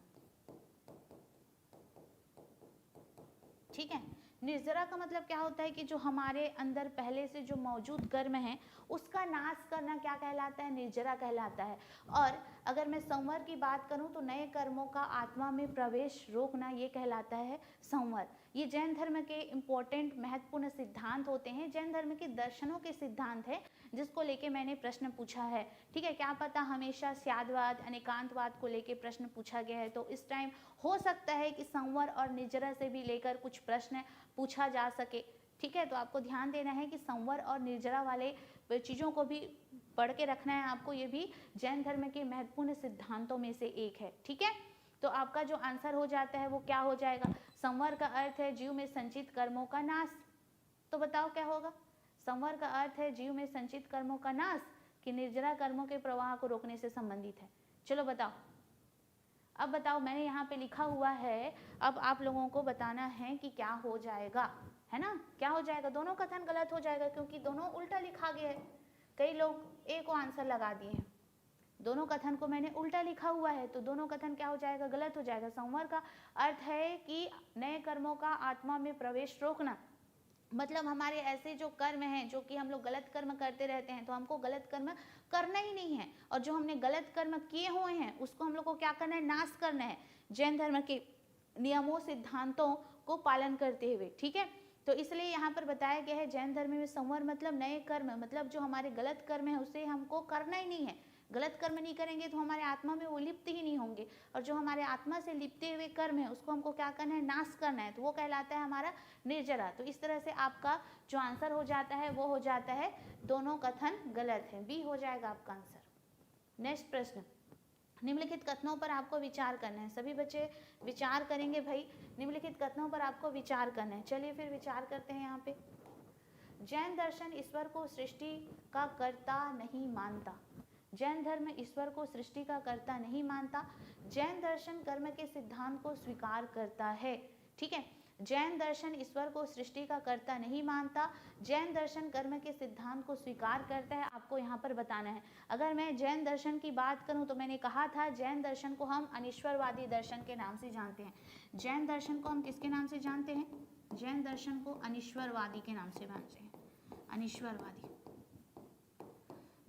ठीक है, निर्जरा का मतलब क्या होता है कि जो हमारे अंदर पहले से जो मौजूद कर्म है उसका नाश करना क्या कहलाता है, निर्जरा कहलाता है। और अगर मैं संवर की बात करूं तो नए कर्मों का आत्मा में प्रवेश रोकना ये कहलाता है संवर। ये जैन धर्म के इम्पोर्टेंट महत्वपूर्ण सिद्धांत होते हैं, जैन धर्म के दर्शनों के सिद्धांत है जिसको लेके मैंने प्रश्न पूछा है। ठीक है, क्या पता हमेशा स्यादवाद अनेकांतवाद को लेके प्रश्न पूछा गया है, तो इस टाइम हो सकता है कि संवर और निर्जरा से भी लेकर कुछ प्रश्न पूछा जा सके। ठीक है, तो आपको ध्यान देना है कि संवर और निर्जरा वाले चीज़ों को भी पढ़ के रखना है आपको, ये भी जैन धर्म के महत्वपूर्ण सिद्धांतों में से एक है। ठीक है, तो आपका जो आंसर हो जाता है वो क्या हो जाएगा, संवर का अर्थ है जीव में संचित कर्मों का नाश। तो बताओ क्या होगा, संवर का अर्थ है जीव में संचित कर्मों का नाश कि निर्जरा कर्मों के प्रवाह को रोकने से संबंधित है। चलो बताओ, अब बताओ, मैंने यहाँ पे लिखा हुआ है, अब आप लोगों को बताना है कि क्या हो जाएगा, है ना, क्या हो जाएगा। दोनों कथन गलत हो जाएगा क्योंकि दोनों उल्टा लिखा गया है। कई लोग ए को आंसर लगा दिए हैं, दोनों कथन को मैंने उल्टा लिखा हुआ है, तो दोनों कथन क्या हो जाएगा, गलत हो जाएगा। संवर का अर्थ है कि नए कर्मों का आत्मा में प्रवेश रोकना, मतलब हमारे ऐसे जो कर्म हैं जो कि हम लोग गलत कर्म करते रहते हैं, तो हमको गलत कर्म करना ही नहीं है, और जो हमने गलत कर्म किए हुए हैं उसको हम लोग को क्या करना है, नाश करना है, जैन धर्म के नियमों सिद्धांतों को पालन करते हुए। ठीक है, तो इसलिए यहाँ पर बताया गया है जैन धर्म में संवर मतलब नए कर्म, मतलब जो हमारे गलत कर्म है उसे हमको करना ही नहीं है। गलत कर्म नहीं करेंगे तो हमारे आत्मा में वो लिप्त ही नहीं होंगे, और जो हमारे आत्मा से लिपटे हुए कर्म है उसको हमको क्या करना है, नाश करना है, तो वो कहलाता है हमारा निर्जरा। तो इस तरह से आपका जो आंसर हो जाता है वो हो जाता है दोनों कथन गलत है, बी हो जाएगा आपका आंसर। नेक्स्ट प्रश्न, निम्नलिखित कथनों पर आपको विचार करना है। सभी बच्चे विचार करेंगे भाई, निम्नलिखित कथनों पर आपको विचार करना है। चलिए फिर विचार करते हैं। यहाँ पे जैन दर्शन ईश्वर को सृष्टि का कर्ता नहीं मानता, जैन धर्म ईश्वर को सृष्टि का कर्ता नहीं मानता, जैन दर्शन कर्म के सिद्धांत को स्वीकार करता है। ठीक है, जैन दर्शन ईश्वर को सृष्टि का कर्ता नहीं मानता, जैन दर्शन कर्म के सिद्धांत को स्वीकार करता है, आपको यहाँ पर बताना है। अगर मैं जैन दर्शन की बात करूँ तो मैंने कहा था जैन दर्शन को हम अनीश्वरवादी दर्शन के नाम से जानते हैं। जैन दर्शन को हम किसके नाम से जानते हैं, जैन दर्शन को अनीश्वरवादी के नाम से जानते हैं, अनीश्वरवादी।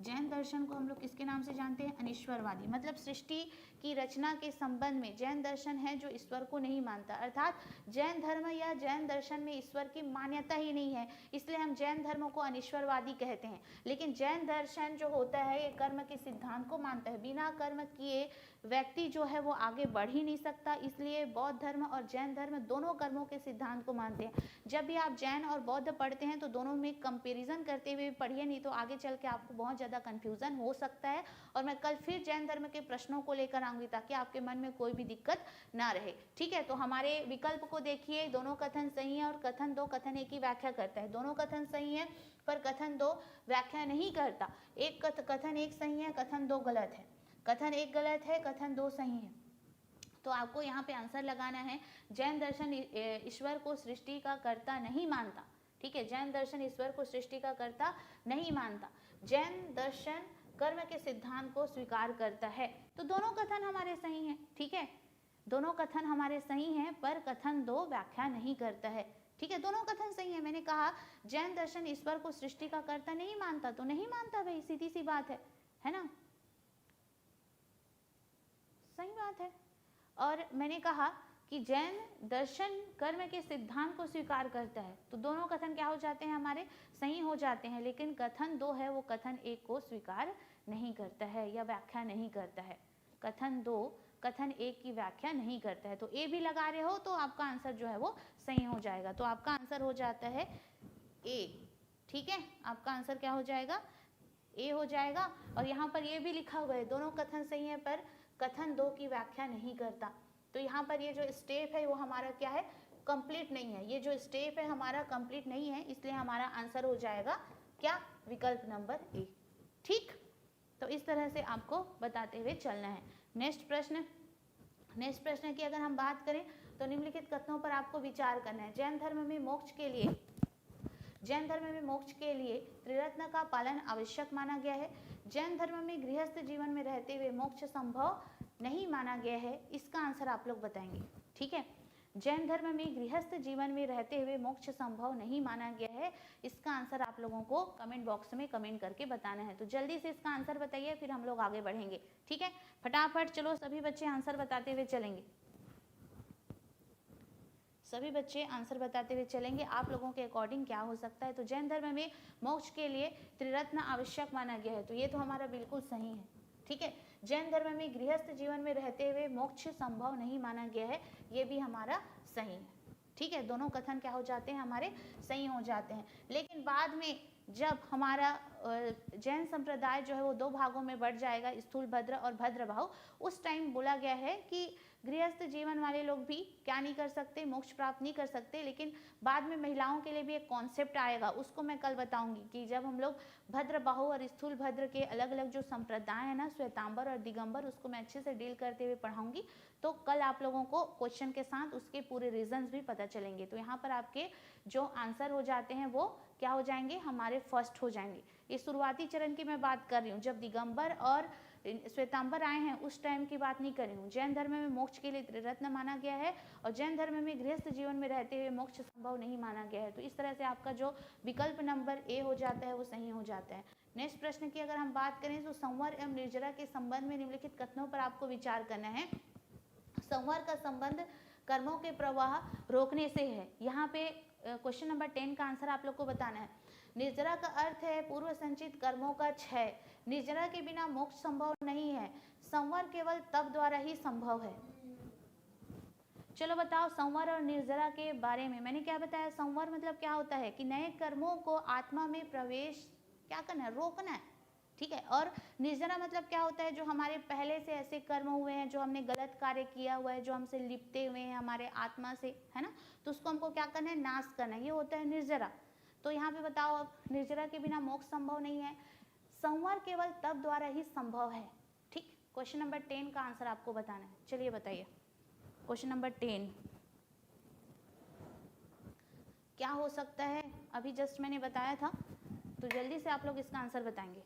जैन दर्शन को हम लोग किसके नाम से जानते हैं, अनीश्वरवादी। मतलब सृष्टि की रचना के संबंध में जैन दर्शन है जो ईश्वर को नहीं मानता, अर्थात जैन धर्म या जैन दर्शन में ईश्वर की मान्यता ही नहीं है, इसलिए हम जैन धर्म को अनीश्वरवादी कहते हैं। लेकिन जैन दर्शन जो होता है ये कर्म के सिद्धांत को मानता है, बिना कर्म किए व्यक्ति जो है वो आगे बढ़ ही नहीं सकता, इसलिए बौद्ध धर्म और जैन धर्म दोनों कर्मों के सिद्धांत को मानते हैं। जब भी आप जैन और बौद्ध पढ़ते हैं तो दोनों में कंपेरिजन करते हुए पढ़िए, नहीं तो आगे चल के आपको बहुत ज़्यादा कन्फ्यूज़न हो सकता है। और मैं कल फिर जैन धर्म के प्रश्नों को लेकर आऊँगी ताकि आपके मन में कोई भी दिक्कत ना रहे। ठीक है, तो हमारे विकल्प को देखिए, दोनों कथन सही है और कथन दो कथन एक की व्याख्या करता है। दोनों कथन सही है पर कथन दो व्याख्या नहीं करता। एक कथन एक सही है, कथन दो गलत है, कथन एक गलत है, कथन दो सही है। तो आपको यहाँ पे आंसर लगाना है जैन दर्शन ईश्वर को सृष्टि का कर्ता नहीं मानता। ठीक है, जैन दर्शन ईश्वर को सृष्टि का कर्ता नहीं मानता, जैन दर्शन कर्म के सिद्धांत को स्वीकार करता है। तो दोनों कथन हमारे सही हैं। ठीक है, दोनों कथन हमारे सही हैं पर कथन दो व्याख्या नहीं करता है। ठीक है, दोनों कथन सही है। मैंने कहा जैन दर्शन ईश्वर को सृष्टि का कर्ता नहीं मानता, तो नहीं मानता भाई, सीधी सी बात है ना, सही बात है। और मैंने कहा कि जैन दर्शन कर्म के सिद्धांत को स्वीकार करता है, तो दोनों कथन क्या हो जाते हैं, हमारे सही हो जाते हैं। लेकिन कथन दो है वो कथन एक को स्वीकार नहीं करता है या व्याख्या नहीं करता है। कथन दो कथन एक की व्याख्या नहीं करता है। तो ए भी लगा रहे हो तो आपका आंसर जो है वो सही हो जाएगा। तो आपका आंसर हो जाता है ए। ठीक है, आपका आंसर क्या हो जाएगा, ए हो जाएगा। और यहाँ पर ये भी लिखा हुआ है दोनों कथन सही है पर कथन दो की व्याख्या नहीं करता। तो यहाँ पर ये जो स्टेप है वो हमारा क्या है, कंप्लीट नहीं है। ये जो स्टेप है हमारा कंप्लीट नहीं है, इसलिए हमारा आंसर हो जाएगा क्या, विकल्प नंबर ए। ठीक, तो इस तरह से आपको बताते हुए चलना है। नेक्स्ट प्रश्न की अगर हम बात करें तो निम्नलिखित कथनों पर आपको विचार करना है। जैन धर्म में मोक्ष के लिए त्रिरत्न का पालन आवश्यक माना गया है। जैन धर्म में गृहस्थ जीवन में रहते हुए मोक्ष संभव नहीं माना गया है। इसका आंसर आप लोग बताएंगे। ठीक है, जैन धर्म में गृहस्थ जीवन में रहते हुए मोक्ष संभव नहीं माना गया है। इसका आंसर आप लोगों को कमेंट बॉक्स में कमेंट करके बताना है। तो जल्दी से इसका आंसर बताइए, फिर हम लोग आगे बढ़ेंगे। ठीक है, फटाफट चलो सभी बच्चे आंसर बताते हुए चलेंगे। सभी बच्चे आंसर बताते हुए चलेंगे आप लोगों के अकॉर्डिंग क्या हो सकता है। तो जैन धर्म में मोक्ष के लिए त्रिरत्न आवश्यक माना गया है, तो ये तो हमारा बिल्कुल सही है। ठीक है, जैन धर्म में गृहस्थ जीवन में रहते हुए मोक्ष संभव नहीं माना गया है, ये भी हमारा सही है। ठीक है, दोनों कथन क्या हो जाते हैं, हमारे सही हो जाते हैं। लेकिन बाद में जब हमारा जैन संप्रदाय जो है वो दो भागों में बढ़ जाएगा, स्थूल भद्र और भद्र भाव, उस टाइम बोला गया है कि गृहस्थ जीवन वाले लोग भी क्या नहीं कर सकते, मोक्ष प्राप्त नहीं कर सकते। लेकिन बाद में महिलाओं के लिए भी एक कॉन्सेप्ट आएगा, उसको मैं कल बताऊंगी कि जब हम लोग भद्र बाहु और स्थूल भद्र के अलग अलग जो संप्रदाय है ना, श्वेतांबर और दिगंबर, उसको मैं अच्छे से डील करते हुए पढ़ाऊंगी। तो कल आप लोगों को क्वेश्चन के साथ उसके पूरे रीजंस भी पता चलेंगे। तो यहाँ पर आपके जो आंसर हो जाते हैं वो क्या हो जाएंगे, हमारे फर्स्ट हो जाएंगे। ये शुरुआती चरण की मैं बात कर रही हूँ, जब दिगंबर और श्वेतांबर आए हैं उस टाइम की बात नहीं कर रही हूँ। जैन धर्म में मोक्ष के लिए त्रिरत्न माना गया है और जैन धर्म में गृहस्थ जीवन में रहते हुए मोक्ष संभव नहीं माना गया है। तो इस तरह से आपका जो विकल्प नंबर ए हो जाता है वो सही हो जाता है। नेक्स्ट प्रश्न की अगर हम बात करें तो संवर एवं निर्जरा के संबंध में निम्नलिखित कथनों पर आपको विचार करना है। संवर का संबंध कर्मों के प्रवाह रोकने से है। यहाँ पे क्वेश्चन नंबर 10 का आंसर आप लोग को बताना है। निर्जरा का अर्थ है पूर्व संचित कर्मों का क्षय। निर्जरा के बिना मोक्ष संभव नहीं है। संवर केवल तप द्वारा ही संभव है। चलो बताओ संवर और निर्जरा के बारे में मैंने क्या बताया। संवर मतलब क्या होता है कि नए कर्मों को आत्मा में प्रवेश क्या करना है, रोकना है। ठीक है, और निर्जरा मतलब क्या होता है, जो हमारे पहले से ऐसे कर्म हुए हैं, जो हमने गलत कार्य किया हुआ है, जो हमसे लिपटे हुए हैं हमारे आत्मा से, है ना, तो उसको हमको क्या करना है, नाश करना है, ये होता है निर्जरा। तो यहाँ पे बताओ अब निर्जरा के बिना मोक्ष संभव नहीं है। संवर केवल तप द्वारा ही संभव है। ठीक, क्वेश्चन नंबर 10 का आंसर आपको बताना है। चलिए बताइए क्वेश्चन नंबर 10 क्या हो सकता है। अभी जस्ट मैंने बताया था, तो जल्दी से आप लोग इसका आंसर बताएंगे।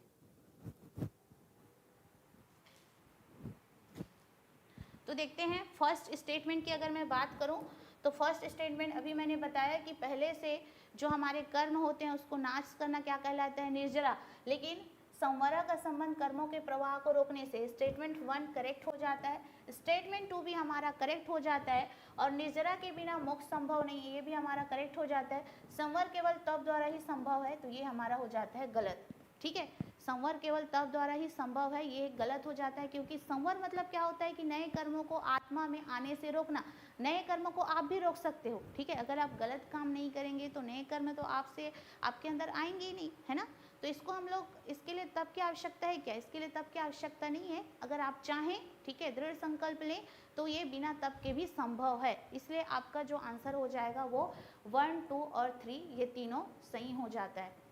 तो देखते हैं फर्स्ट स्टेटमेंट की अगर मैं बात करूं तो फर्स्ट स्टेटमेंट अभी मैंने बताया कि पहले से जो हमारे कर्म होते हैं उसको नाश करना क्या कहलाता है, निर्जरा। लेकिन संवरा का संबंध कर्मों के प्रवाह को रोकने से स्टेटमेंट 1 करेक्ट हो जाता है, स्टेटमेंट 2 भी हमारा करेक्ट हो जाता है, और निर्जरा के बिना मोक्ष संभव नहीं है, ये भी हमारा करेक्ट हो जाता है। संवर केवल तप द्वारा ही संभव है, तो ये हमारा हो जाता है गलत। ठीक है, संवर केवल तप द्वारा ही संभव है, ये गलत हो जाता है, क्योंकि संवर मतलब क्या होता है कि नए कर्मों को आत्मा में आने से रोकना। नए कर्मों को आप भी रोक सकते हो। ठीक है, अगर आप गलत काम नहीं करेंगे तो नए कर्म तो आपसे आपके अंदर आएंगे ही नहीं, है ना। तो इसको हम लोग, इसके लिए तप की आवश्यकता है क्या, इसके लिए तप की आवश्यकता नहीं है। अगर आप चाहें, ठीक है, दृढ़ संकल्प लें तो ये बिना तप के भी संभव है। इसलिए आपका जो आंसर हो जाएगा वो 1, 2 और 3 ये तीनों सही हो जाता है।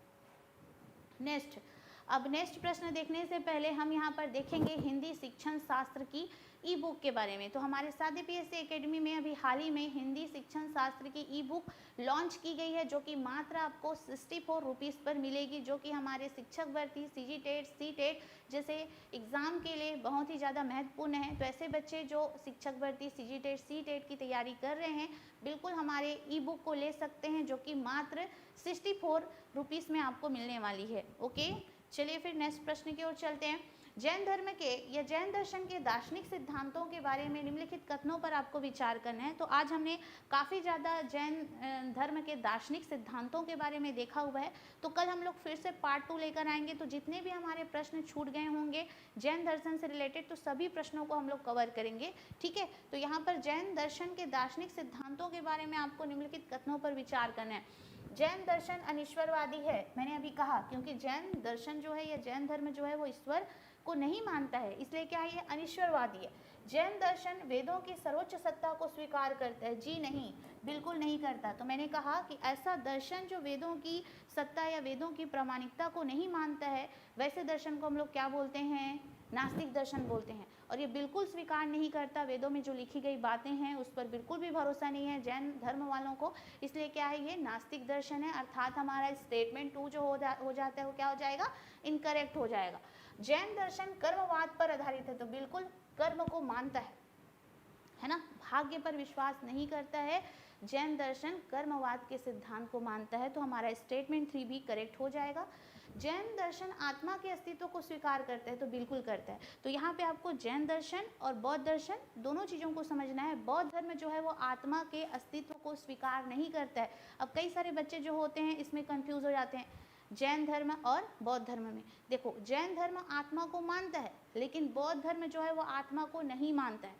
नेक्स्ट, अब नेक्स्ट प्रश्न देखने से पहले हम यहाँ पर देखेंगे हिंदी शिक्षण शास्त्र की ई बुक के बारे में। तो हमारे साथी पीएससी एकेडमी में अभी हाल ही में हिंदी शिक्षण शास्त्र की ई बुक लॉन्च की गई है, जो कि मात्र आपको 64 रुपीज़ पर मिलेगी, जो कि हमारे शिक्षक भर्ती, सीजी टेट, सी टेट जैसे एग्ज़ाम के लिए बहुत ही ज़्यादा महत्वपूर्ण है। तो ऐसे बच्चे जो शिक्षक भर्ती, सीजी टेट, सी टेट की तैयारी कर रहे हैं, बिल्कुल हमारे ई बुक को ले सकते हैं, जो कि मात्र 64 रुपीज़ में आपको मिलने वाली है। ओके, चलिए फिर नेक्स्ट प्रश्न की ओर चलते हैं। जैन धर्म के या जैन दर्शन के दार्शनिक सिद्धांतों के बारे में निम्नलिखित कथनों पर आपको विचार करना है। तो आज हमने काफ़ी ज़्यादा जैन धर्म के दार्शनिक सिद्धांतों के बारे में देखा हुआ है। तो कल हम लोग फिर से पार्ट 2 लेकर आएंगे। तो जितने भी हमारे प्रश्न छूट गए होंगे जैन दर्शन से रिलेटेड, तो सभी प्रश्नों को हम लोग कवर करेंगे। ठीक है, तो यहाँ पर जैन दर्शन के दार्शनिक सिद्धांतों के बारे में आपको निम्नलिखित कथनों पर विचार करना है। जैन दर्शन अनिश्वरवादी है, मैंने अभी कहा, क्योंकि जैन दर्शन जो है या जैन धर्म जो है वो ईश्वर को नहीं मानता है, इसलिए क्या है, ये अनिश्वरवादी है। जैन दर्शन वेदों की सर्वोच्च सत्ता को स्वीकार करता है? जी नहीं, बिल्कुल नहीं करता। तो मैंने कहा कि ऐसा दर्शन जो वेदों की सत्ता या वेदों की प्रामाणिकता को नहीं मानता है, वैसे दर्शन को हम लोग क्या बोलते हैं? नास्तिक दर्शन बोलते हैं। और ये बिल्कुल स्वीकार नहीं करता, वेदों में जो लिखी गई बातें हैं उस पर बिल्कुल भी भरोसा नहीं है जैन धर्म वालों को, इसलिए क्या है, ये नास्तिक दर्शन है। अर्थात हमारा स्टेटमेंट 2 जो हो जाता है वो क्या हो जाएगा? इनकरेक्ट हो जाएगा। जैन दर्शन कर्मवाद पर आधारित है, तो बिल्कुल कर्म को मानता है ना, भाग्य पर विश्वास नहीं करता है। जैन दर्शन कर्मवाद के सिद्धांत को मानता है, तो हमारा स्टेटमेंट 3 भी करेक्ट हो जाएगा। जैन दर्शन आत्मा के अस्तित्व को स्वीकार करता है, तो बिल्कुल करता है। तो यहाँ पे आपको जैन दर्शन और बौद्ध दर्शन दोनों चीज़ों को समझना है। बौद्ध धर्म जो है वो आत्मा के अस्तित्व को स्वीकार नहीं करता है। अब कई सारे बच्चे जो होते हैं इसमें कंफ्यूज हो जाते हैं जैन धर्म और बौद्ध धर्म में। देखो, जैन धर्म आत्मा को मानता है, लेकिन बौद्ध धर्म जो है वो आत्मा को नहीं मानता है।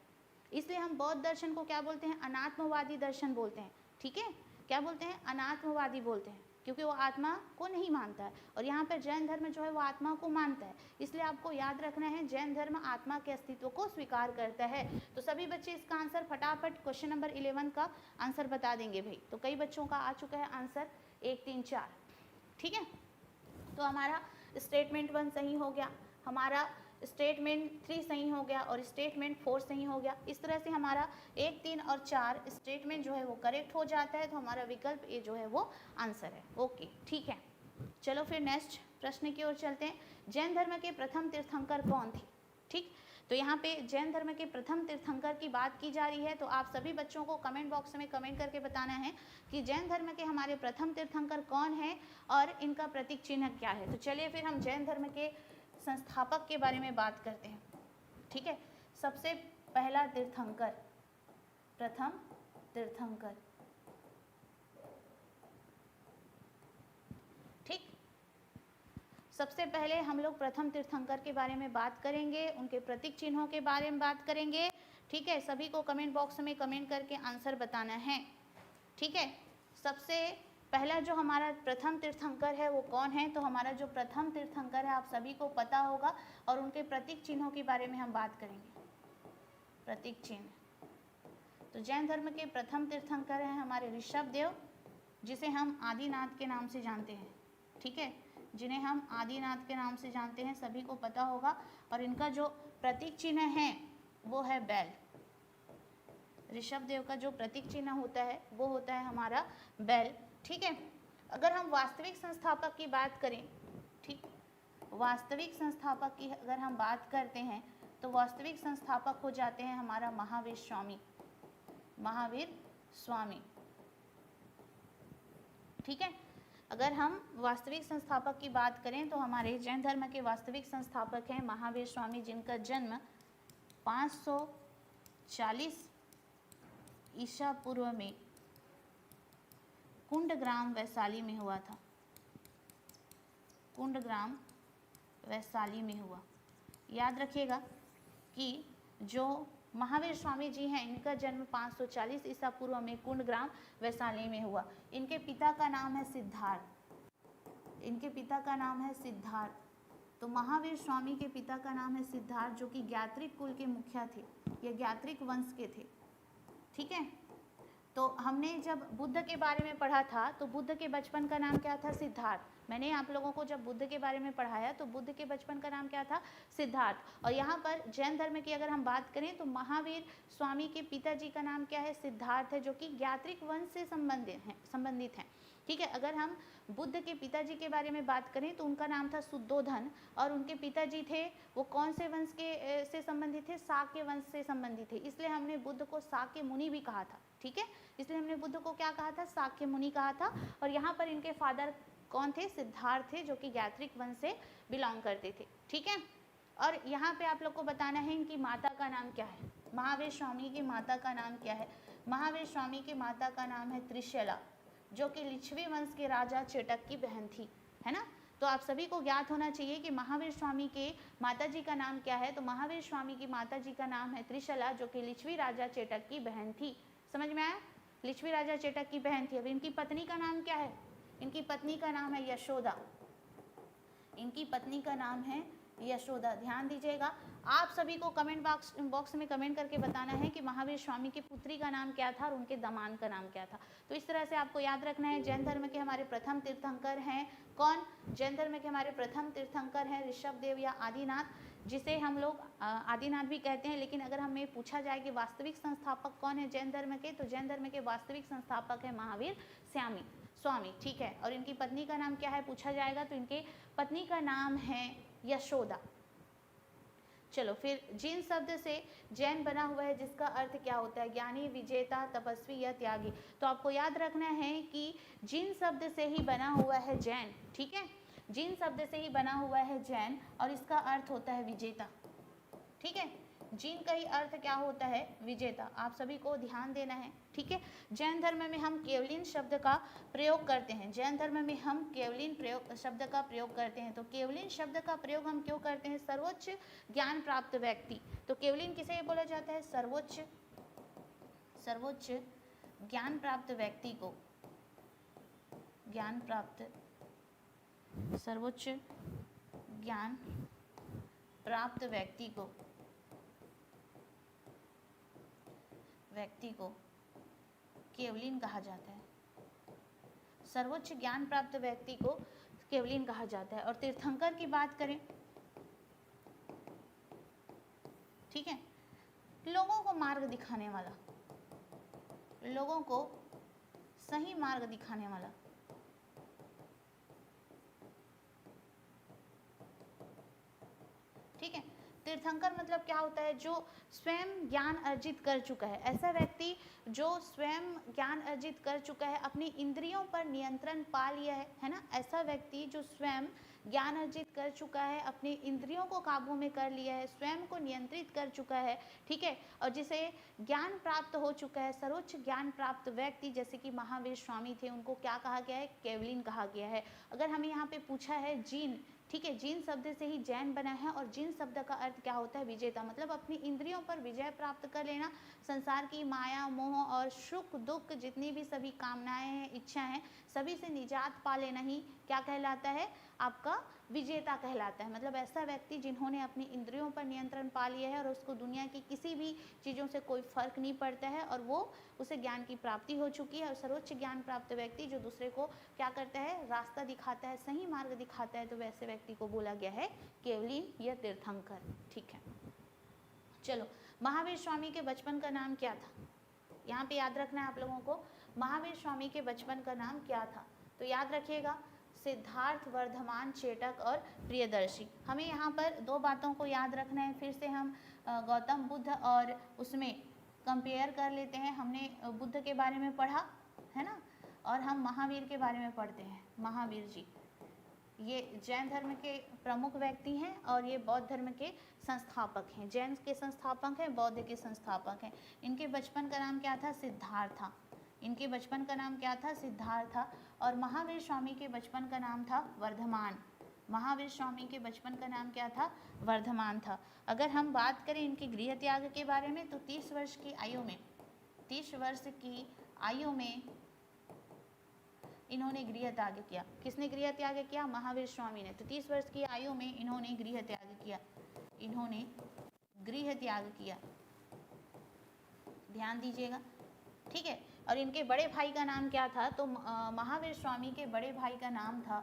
इसलिए हम बौद्ध दर्शन को क्या बोलते हैं? अनात्मवादी दर्शन बोलते हैं। ठीक है, क्या बोलते हैं? अनात्मवादी बोलते हैं, क्योंकि वो आत्मा को नहीं मानता है। और यहाँ पर जैन धर्म जो है वो आत्मा को मानता है। इसलिए आपको याद रखना है, जैन धर्म आत्मा के अस्तित्व को स्वीकार करता है। तो सभी बच्चे इसका आंसर फटाफट क्वेश्चन नंबर 11 का आंसर बता देंगे भाई। तो कई बच्चों का आ चुका है आंसर 1, 3, 4। ठीक है, तो हमारा स्टेटमेंट 1 सही हो गया, हमारा स्टेटमेंट 3 सही हो गया और स्टेटमेंट 4 सही हो गया। इस तरह से हमारा 1, 3 और 4 स्टेटमेंट जो है वो करेक्ट हो जाता है। तो हमारा विकल्प ए जो है वो आंसर है। ओके, ठीक है, चलो फिर नेक्स्ट प्रश्न की ओर चलते हैं। जैन धर्म के प्रथम तीर्थंकर कौन थे? ठीक, तो यहाँ पे जैन धर्म के प्रथम तीर्थंकर की बात की जा रही है। तो आप सभी बच्चों को कमेंट बॉक्स में कमेंट करके बताना है कि जैन धर्म के हमारे प्रथम तीर्थंकर कौन है और इनका प्रतीक चिन्ह क्या है। तो चलिए फिर हम जैन धर्म के संस्थापक के बारे में बात करते हैं। ठीक है, सबसे पहला तीर्थंकर, प्रथम तीर्थंकर। ठीक, सबसे पहले हम लोग प्रथम तीर्थंकर के बारे में बात करेंगे, उनके प्रतीक चिन्हों के बारे में बात करेंगे। ठीक है, सभी को कमेंट बॉक्स में कमेंट करके आंसर बताना है। ठीक है, सबसे पहला जो हमारा प्रथम तीर्थंकर है वो कौन है? तो हमारा जो प्रथम तीर्थंकर है आप सभी को पता होगा, और उनके प्रतीक चिन्हों के बारे में हम बात करेंगे। प्रतीक चिन्ह, तो जैन धर्म के प्रथम तीर्थंकर हैं हमारे ऋषभ देव, जिसे हम आदिनाथ के नाम से जानते हैं। ठीक है, जिन्हें हम आदिनाथ के नाम से जानते हैं, सभी को पता होगा। और इनका जो प्रतीक चिन्ह है वो है बैल। ऋषभ देव का जो प्रतीक चिन्ह होता है वो होता है हमारा बैल। ठीक है, अगर हम वास्तविक संस्थापक की बात करें, ठीक, वास्तविक संस्थापक की अगर हम बात करते हैं तो वास्तविक संस्थापक हो जाते हैं हमारा महावीर स्वामी। महावीर स्वामी, ठीक है, अगर हम वास्तविक संस्थापक की बात करें तो हमारे जैन धर्म के वास्तविक संस्थापक हैं महावीर स्वामी, जिनका जन्म 540 ईसा पूर्व में कुंडग्राम वैशाली में हुआ था। कुंडग्राम वैशाली में हुआ। याद रखिएगा कि जो महावीर स्वामी जी हैं इनका जन्म 540 ईसा पूर्व में कुंडग्राम वैशाली में हुआ। इनके पिता का नाम है सिद्धार्थ। इनके पिता का नाम है सिद्धार्थ। तो महावीर स्वामी के पिता का नाम है सिद्धार्थ, जो कि ज्ञात्रिक कुल के मुखिया थे, ये ज्ञात्रिक वंश के थे। ठीक है, तो हमने जब बुद्ध के बारे में पढ़ा था तो बुद्ध के बचपन का नाम क्या था? सिद्धार्थ। मैंने आप लोगों को जब बुद्ध के बारे में पढ़ाया तो बुद्ध के बचपन का नाम क्या था? सिद्धार्थ। और यहाँ पर जैन धर्म की अगर हम बात करें तो महावीर स्वामी के पिताजी का नाम क्या है? सिद्धार्थ है, जो कि ज्ञात्रिक वंश से संबंधित हैं। ठीक है, अगर हम बुद्ध के पिताजी के बारे में बात करें तो उनका नाम था शुद्धोधन, और उनके पिताजी थे वो कौन से वंश के से संबंधित थे? शाक्य वंश से संबंधित थे। इसलिए हमने बुद्ध को शाक्य मुनि भी कहा था। ठीक है, इसलिए हमने बुद्ध को क्या कहा था? शाक्य मुनि कहा था। और यहाँ पर इनके फादर कौन थे? सिद्धार्थ थे, जो कि ज्ञात्रिक वंश से बिलोंग करते थे। ठीक है, और यहाँ पे आप लोग को बताना है इनकी माता का नाम क्या है। महावीर स्वामी की माता का नाम क्या है? महावीर स्वामी की माता का नाम है त्रिशला, जो कि लिच्छवी वंश के राजा चेटक की बहन थी, है ना। तो आप सभी को ज्ञात होना चाहिए कि महावीर स्वामी के माताजी का नाम क्या है। तो महावीर स्वामी की माताजी का नाम है त्रिशला, जो कि लिच्छवी राजा चेटक की बहन थी। समझ में आया? लिच्छवी राजा चेटक की बहन थी। अब इनकी पत्नी का नाम क्या है? इनकी पत्नी का नाम है यशोदा। इनकी पत्नी का नाम है यशोदा। ध्यान दीजिएगा, आप सभी को कमेंट बॉक्स में कमेंट करके बताना है कि महावीर स्वामी की पुत्री का नाम क्या था और उनके दामाद का नाम क्या था। तो इस तरह से आपको याद रखना है। जैन धर्म के हमारे प्रथम तीर्थंकर हैं कौन? जैन धर्म के हमारे प्रथम तीर्थंकर हैं ऋषभदेव या आदिनाथ, जिसे हम लोग आदिनाथ भी कहते हैं। लेकिन अगर हमें पूछा जाए कि वास्तविक संस्थापक कौन है जैन धर्म के, तो जैन धर्म के वास्तविक संस्थापक है महावीर स्वामी। ठीक है, और इनकी पत्नी का नाम क्या है पूछा जाएगा, तो इनके पत्नी का नाम है यशोदा। चलो फिर, जिन शब्द से जैन बना हुआ है जिसका अर्थ क्या होता है? ज्ञानी, विजेता, तपस्वी या त्यागी। तो आपको याद रखना है कि जिन शब्द से ही बना हुआ है जैन, ठीक है, जिन शब्द से ही बना हुआ है जैन और इसका अर्थ होता है विजेता। ठीक है, जिन का ही अर्थ क्या होता है? विजेता। आप सभी को ध्यान देना है। ठीक है, जैन धर्म में हम केवलिन शब्द का प्रयोग करते हैं। जैन धर्म में हम केवलिन शब्द का प्रयोग करते हैं। तो केवलिन शब्द का प्रयोग हम क्यों करते हैं? सर्वोच्च ज्ञान प्राप्त व्यक्ति। तो केवलिन किसे बोला जाता है? सर्वोच्च ज्ञान प्राप्त व्यक्ति को, सर्वोच्च ज्ञान प्राप्त व्यक्ति को केवलिन कहा जाता है। सर्वोच्च ज्ञान प्राप्त व्यक्ति को केवलिन कहा जाता है। और तीर्थंकर की बात करें, ठीक है, लोगों को मार्ग दिखाने वाला, लोगों को सही मार्ग दिखाने वाला। ठीक है, तीर्थंकर मतलब क्या होता है? जो स्वयं ज्ञान अर्जित कर चुका है। ऐसा व्यक्ति जो स्वयं ज्ञान अर्जित कर चुका है, अपनी इंद्रियों पर नियंत्रण पा लिया है ना। ऐसा व्यक्ति जो स्वयं ज्ञान अर्जित कर चुका है, अपनी इंद्रियों को काबू में कर लिया है, स्वयं को नियंत्रित कर चुका है, ठीक है, और जिसे ज्ञान प्राप्त हो चुका है, सर्वोच्च ज्ञान प्राप्त व्यक्ति जैसे कि महावीर स्वामी थे, उनको क्या कहा गया है? केवलिन कहा गया है। अगर हमें यहाँ पे पूछा है जीन, ठीक है, जिन शब्द से ही जैन बना है और जिन शब्द का अर्थ क्या होता है? विजेता। मतलब अपनी इंद्रियों पर विजय प्राप्त कर लेना, संसार की माया मोह और सुख दुख जितनी भी सभी कामनाएं हैं, इच्छा हैं, सभी से निजात पा लेना ही क्या कहलाता है? आपका विजेता कहलाता है। मतलब ऐसा व्यक्ति जिन्होंने अपनी इंद्रियों पर नियंत्रण पा लिया है और उसको दुनिया की किसी भी चीज़ों से कोई फर्क नहीं पड़ता है और वो उसे ज्ञान की प्राप्ति हो चुकी है। और सर्वोच्च ज्ञान प्राप्त व्यक्ति जो दूसरे को क्या करता है? रास्ता दिखाता है, सही मार्ग दिखाता है, तो वैसे व्यक्ति को बोला गया है केवलिन या तीर्थंकर। ठीक है, चलो, महावीर स्वामी के बचपन का नाम क्या था? यहाँ पे याद रखना है आप लोगों को, महावीर स्वामी के बचपन का नाम क्या था? तो याद रखिएगा, सिद्धार्थ, वर्धमान, चेटक और प्रियदर्शी। हमें यहाँ पर दो बातों को याद रखना है। फिर से हम गौतम बुद्ध और उसमें कंपेयर कर लेते हैं। हमने बुद्ध के बारे में पढ़ा है ना, और हम महावीर के बारे में पढ़ते हैं। महावीर जी ये जैन धर्म के प्रमुख व्यक्ति हैं और ये बौद्ध धर्म के संस्थापक हैं। जैन के संस्थापक हैं, बौद्ध के संस्थापक हैं। इनके बचपन का नाम क्या था? सिद्धार्थ। इनके बचपन का नाम क्या था? सिद्धार्थ। और महावीर स्वामी के बचपन का नाम था वर्धमान। महावीर स्वामी के बचपन का नाम क्या था? वर्धमान था। अगर हम बात करें इनके गृह त्याग के बारे में, तो 30 वर्ष की आयु में, 30 वर्ष की आयु में इन्होंने गृह त्याग किया। किसने गृह त्याग किया? महावीर स्वामी ने। तो 30 वर्ष की आयु में इन्होंने गृह त्याग किया। इन्होंने गृह त्याग किया, ध्यान दीजिएगा, ठीक है। और इनके बड़े भाई का नाम क्या था? तो महावीर स्वामी के बड़े भाई का नाम था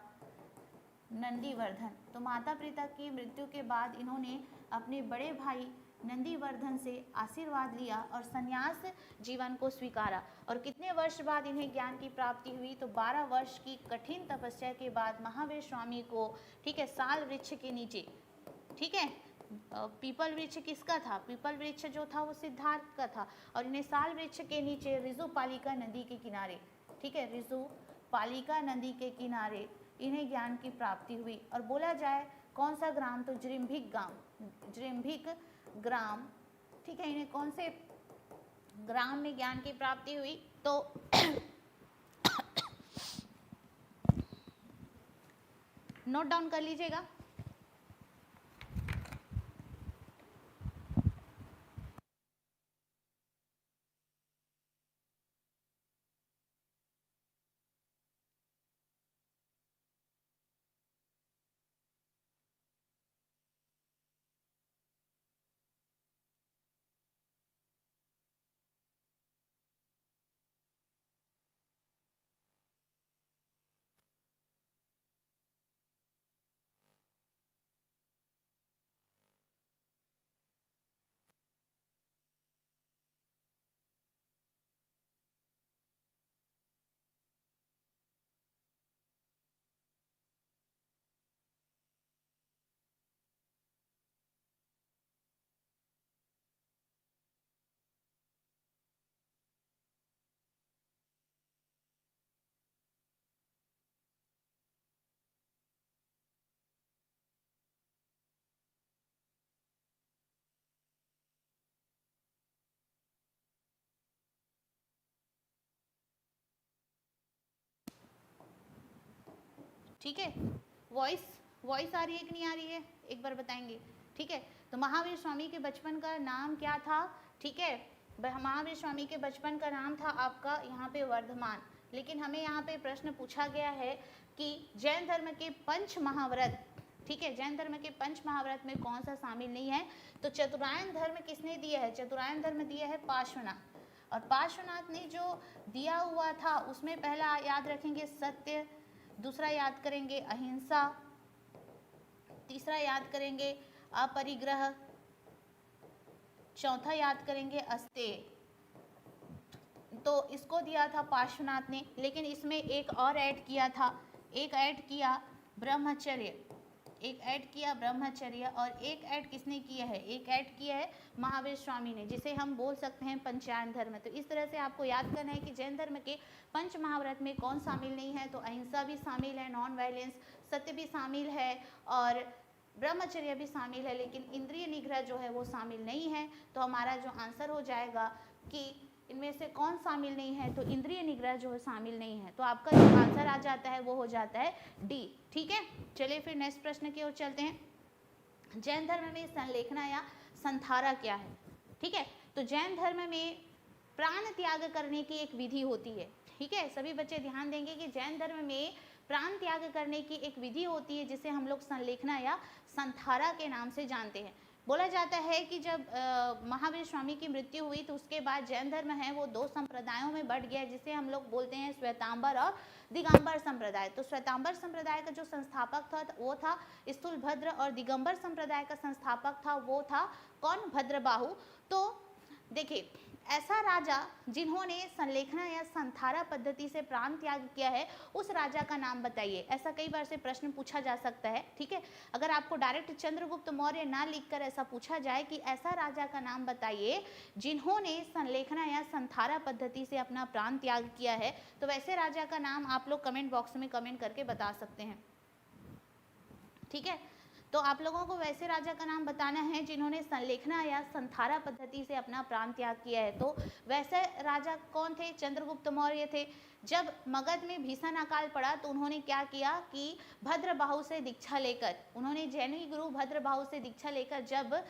नंदीवर्धन। तो माता पिता की मृत्यु के बाद इन्होंने अपने बड़े भाई नंदीवर्धन से आशीर्वाद लिया और संन्यास जीवन को स्वीकारा। और कितने वर्ष बाद इन्हें ज्ञान की प्राप्ति हुई? तो 12 वर्ष की कठिन तपस्या के बाद महावीर स्वामी को, ठीक है, साल वृक्ष के नीचे, ठीक है, पीपल वृक्ष किसका था? पीपल वृक्ष जो था वो सिद्धार्थ का था। और इन्हें साल वृक्ष के नीचे ऋजुपालिका नदी के किनारे, ठीक है, ऋजुपालिका नदी के किनारे इन्हें ज्ञान की प्राप्ति हुई। और बोला जाए कौन सा ग्राम? तो जृंभिक ग्राम, ठीक है, इन्हें कौन से ग्राम में ज्ञान की प्राप्ति हुई? तो नोट डाउन कर लीजिएगा। ठीक है, वॉइस वॉइस आ रही है कि नहीं आ रही है, एक बार बताएंगे। ठीक है, तो महावीर स्वामी के बचपन का नाम क्या था? ठीक है, महावीर स्वामी के बचपन का नाम था आपका यहाँ पे वर्धमान। लेकिन हमें यहाँ पे प्रश्न पूछा गया है कि जैन धर्म के पंच महाव्रत, ठीक है, जैन धर्म के पंच महाव्रत में कौन सा शामिल नहीं है? तो चतुरायन धर्म किसने दिया है? चतुरायन धर्म दिया है पार्श्वनाथ। और पार्श्वनाथ ने जो दिया हुआ था उसमें पहला याद रखेंगे सत्य, दूसरा याद करेंगे अहिंसा, तीसरा याद करेंगे अपरिग्रह, चौथा याद करेंगे अस्तेय। तो इसको दिया था पार्श्वनाथ ने, लेकिन इसमें एक और ऐड किया था, एक ऐड किया ब्रह्मचर्य, एक ऐड किया ब्रह्मचर्य, और एक ऐड किसने किया है? एक ऐड किया है महावीर स्वामी ने, जिसे हम बोल सकते हैं पंचायन धर्म। तो इस तरह से आपको याद करना है कि जैन धर्म के पंच महाव्रत में कौन शामिल नहीं है? तो अहिंसा भी शामिल है, नॉन वायलेंस, सत्य भी शामिल है और ब्रह्मचर्य भी शामिल है, लेकिन इंद्रिय निग्रह जो है वो शामिल नहीं है। तो हमारा जो आंसर हो जाएगा कि इनमें से कौन शामिल नहीं है? तो इंद्रिय निग्रह जो है शामिल नहीं है। तो आपका जो आंसर आ जाता है वो हो जाता है डी। ठीक है, चलिए फिर नेक्स्ट प्रश्न की ओर चलते हैं। जैन धर्म में संलेखना या संथारा क्या है? ठीक है, तो जैन धर्म में प्राण त्याग करने की एक विधि होती है। ठीक है, सभी बच्चे ध्यान देंगे कि जैन धर्म में प्राण त्याग करने की एक विधि होती है जिसे हम लोग संलेखना या संथारा के नाम से जानते हैं। बोला जाता है कि जब महावीर स्वामी की मृत्यु हुई तो उसके बाद जैन धर्म है वो दो संप्रदायों में बढ़ गया, जिसे हम लोग बोलते हैं श्वेतांबर और दिगंबर संप्रदाय। तो श्वेतांबर संप्रदाय का जो संस्थापक था वो था स्थूलभद्र, और दिगंबर संप्रदाय का संस्थापक था वो था कौन? भद्रबाहु। तो देखिए, ऐसा राजा जिन्होंने संलेखना या संथारा पद्धति से प्राण त्याग किया है, उस राजा का नाम बताइए। ऐसा कई बार से प्रश्न पूछा जा सकता है। ठीक है, अगर आपको डायरेक्ट चंद्रगुप्त मौर्य ना लिखकर ऐसा पूछा जाए कि ऐसा राजा का नाम बताइए जिन्होंने संलेखना या संथारा पद्धति से अपना प्राण त्याग किया है, तो वैसे राजा का नाम आप लोग कमेंट बॉक्स में कमेंट करके बता सकते हैं। ठीक है, तो आप लोगों को वैसे राजा का नाम बताना है जिन्होंने संलेखना या संथारा पद्धति से अपना प्राण त्याग किया है। तो वैसे राजा कौन थे? चंद्रगुप्त मौर्य थे। जब मगध में भीषण अकाल पड़ा तो उन्होंने क्या किया कि भद्रबाहु से दीक्षा लेकर, उन्होंने जैनी गुरु भद्रबाहु से दीक्षा लेकर जब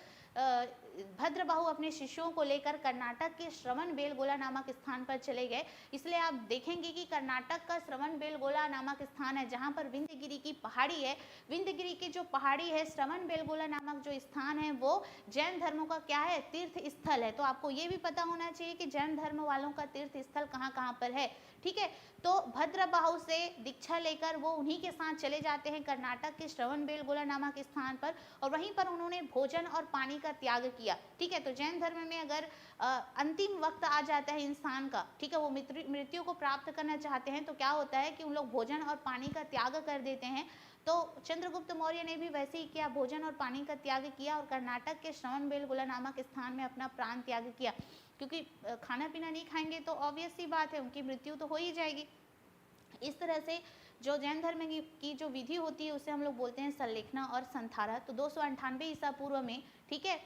भद्रबाहु अपने शिष्यों को लेकर कर्नाटक के श्रवणबेलगोला नामक स्थान पर चले गए। इसलिए आप देखेंगे कि कर्नाटक का श्रवणबेलगोला नामक स्थान है जहां पर विंध्यगिरि की पहाड़ी है। विंध्यगिरि की जो पहाड़ी है, श्रवणबेलगोला नामक जो स्थान है, वो जैन धर्मों का क्या है? तीर्थ स्थल है। तो आपको ये भी पता होना चाहिए कि जैन धर्म वालों का तीर्थ स्थल कहाँ कहाँ पर है। ठीक है, तो भद्रबाहु से दीक्षा लेकर वो उन्हीं के साथ चले जाते हैं कर्नाटक के श्रवणबेलगोला नामक स्थान पर, और वहीं पर उन्होंने भोजन और पानी का त्याग किया। ठीक है, तो जैन धर्म में अगर अंतिम वक्त आ जाता है इंसान का, ठीक है, वो मृत्यु को प्राप्त करना चाहते हैं, तो क्या होता है कि उन लोग भोजन और पानी का त्याग कर देते हैं। तो चंद्रगुप्त मौर्य ने भी वैसे ही किया, भोजन और पानी का त्याग किया और कर्नाटक के श्रवणबेलगोला नामक स्थान में अपना प्राण त्याग किया, क्योंकि खाना पीना नहीं खाएंगे तो ऑब्वियस सी बात है उनकी मृत्यु तो हो ही जाएगी। इस तरह से जो जैन धर्म की जो विधि होती है उसे हम लोग बोलते हैं संलेखना और संथारा। तो 298 ईसा पूर्व में, ठीक है,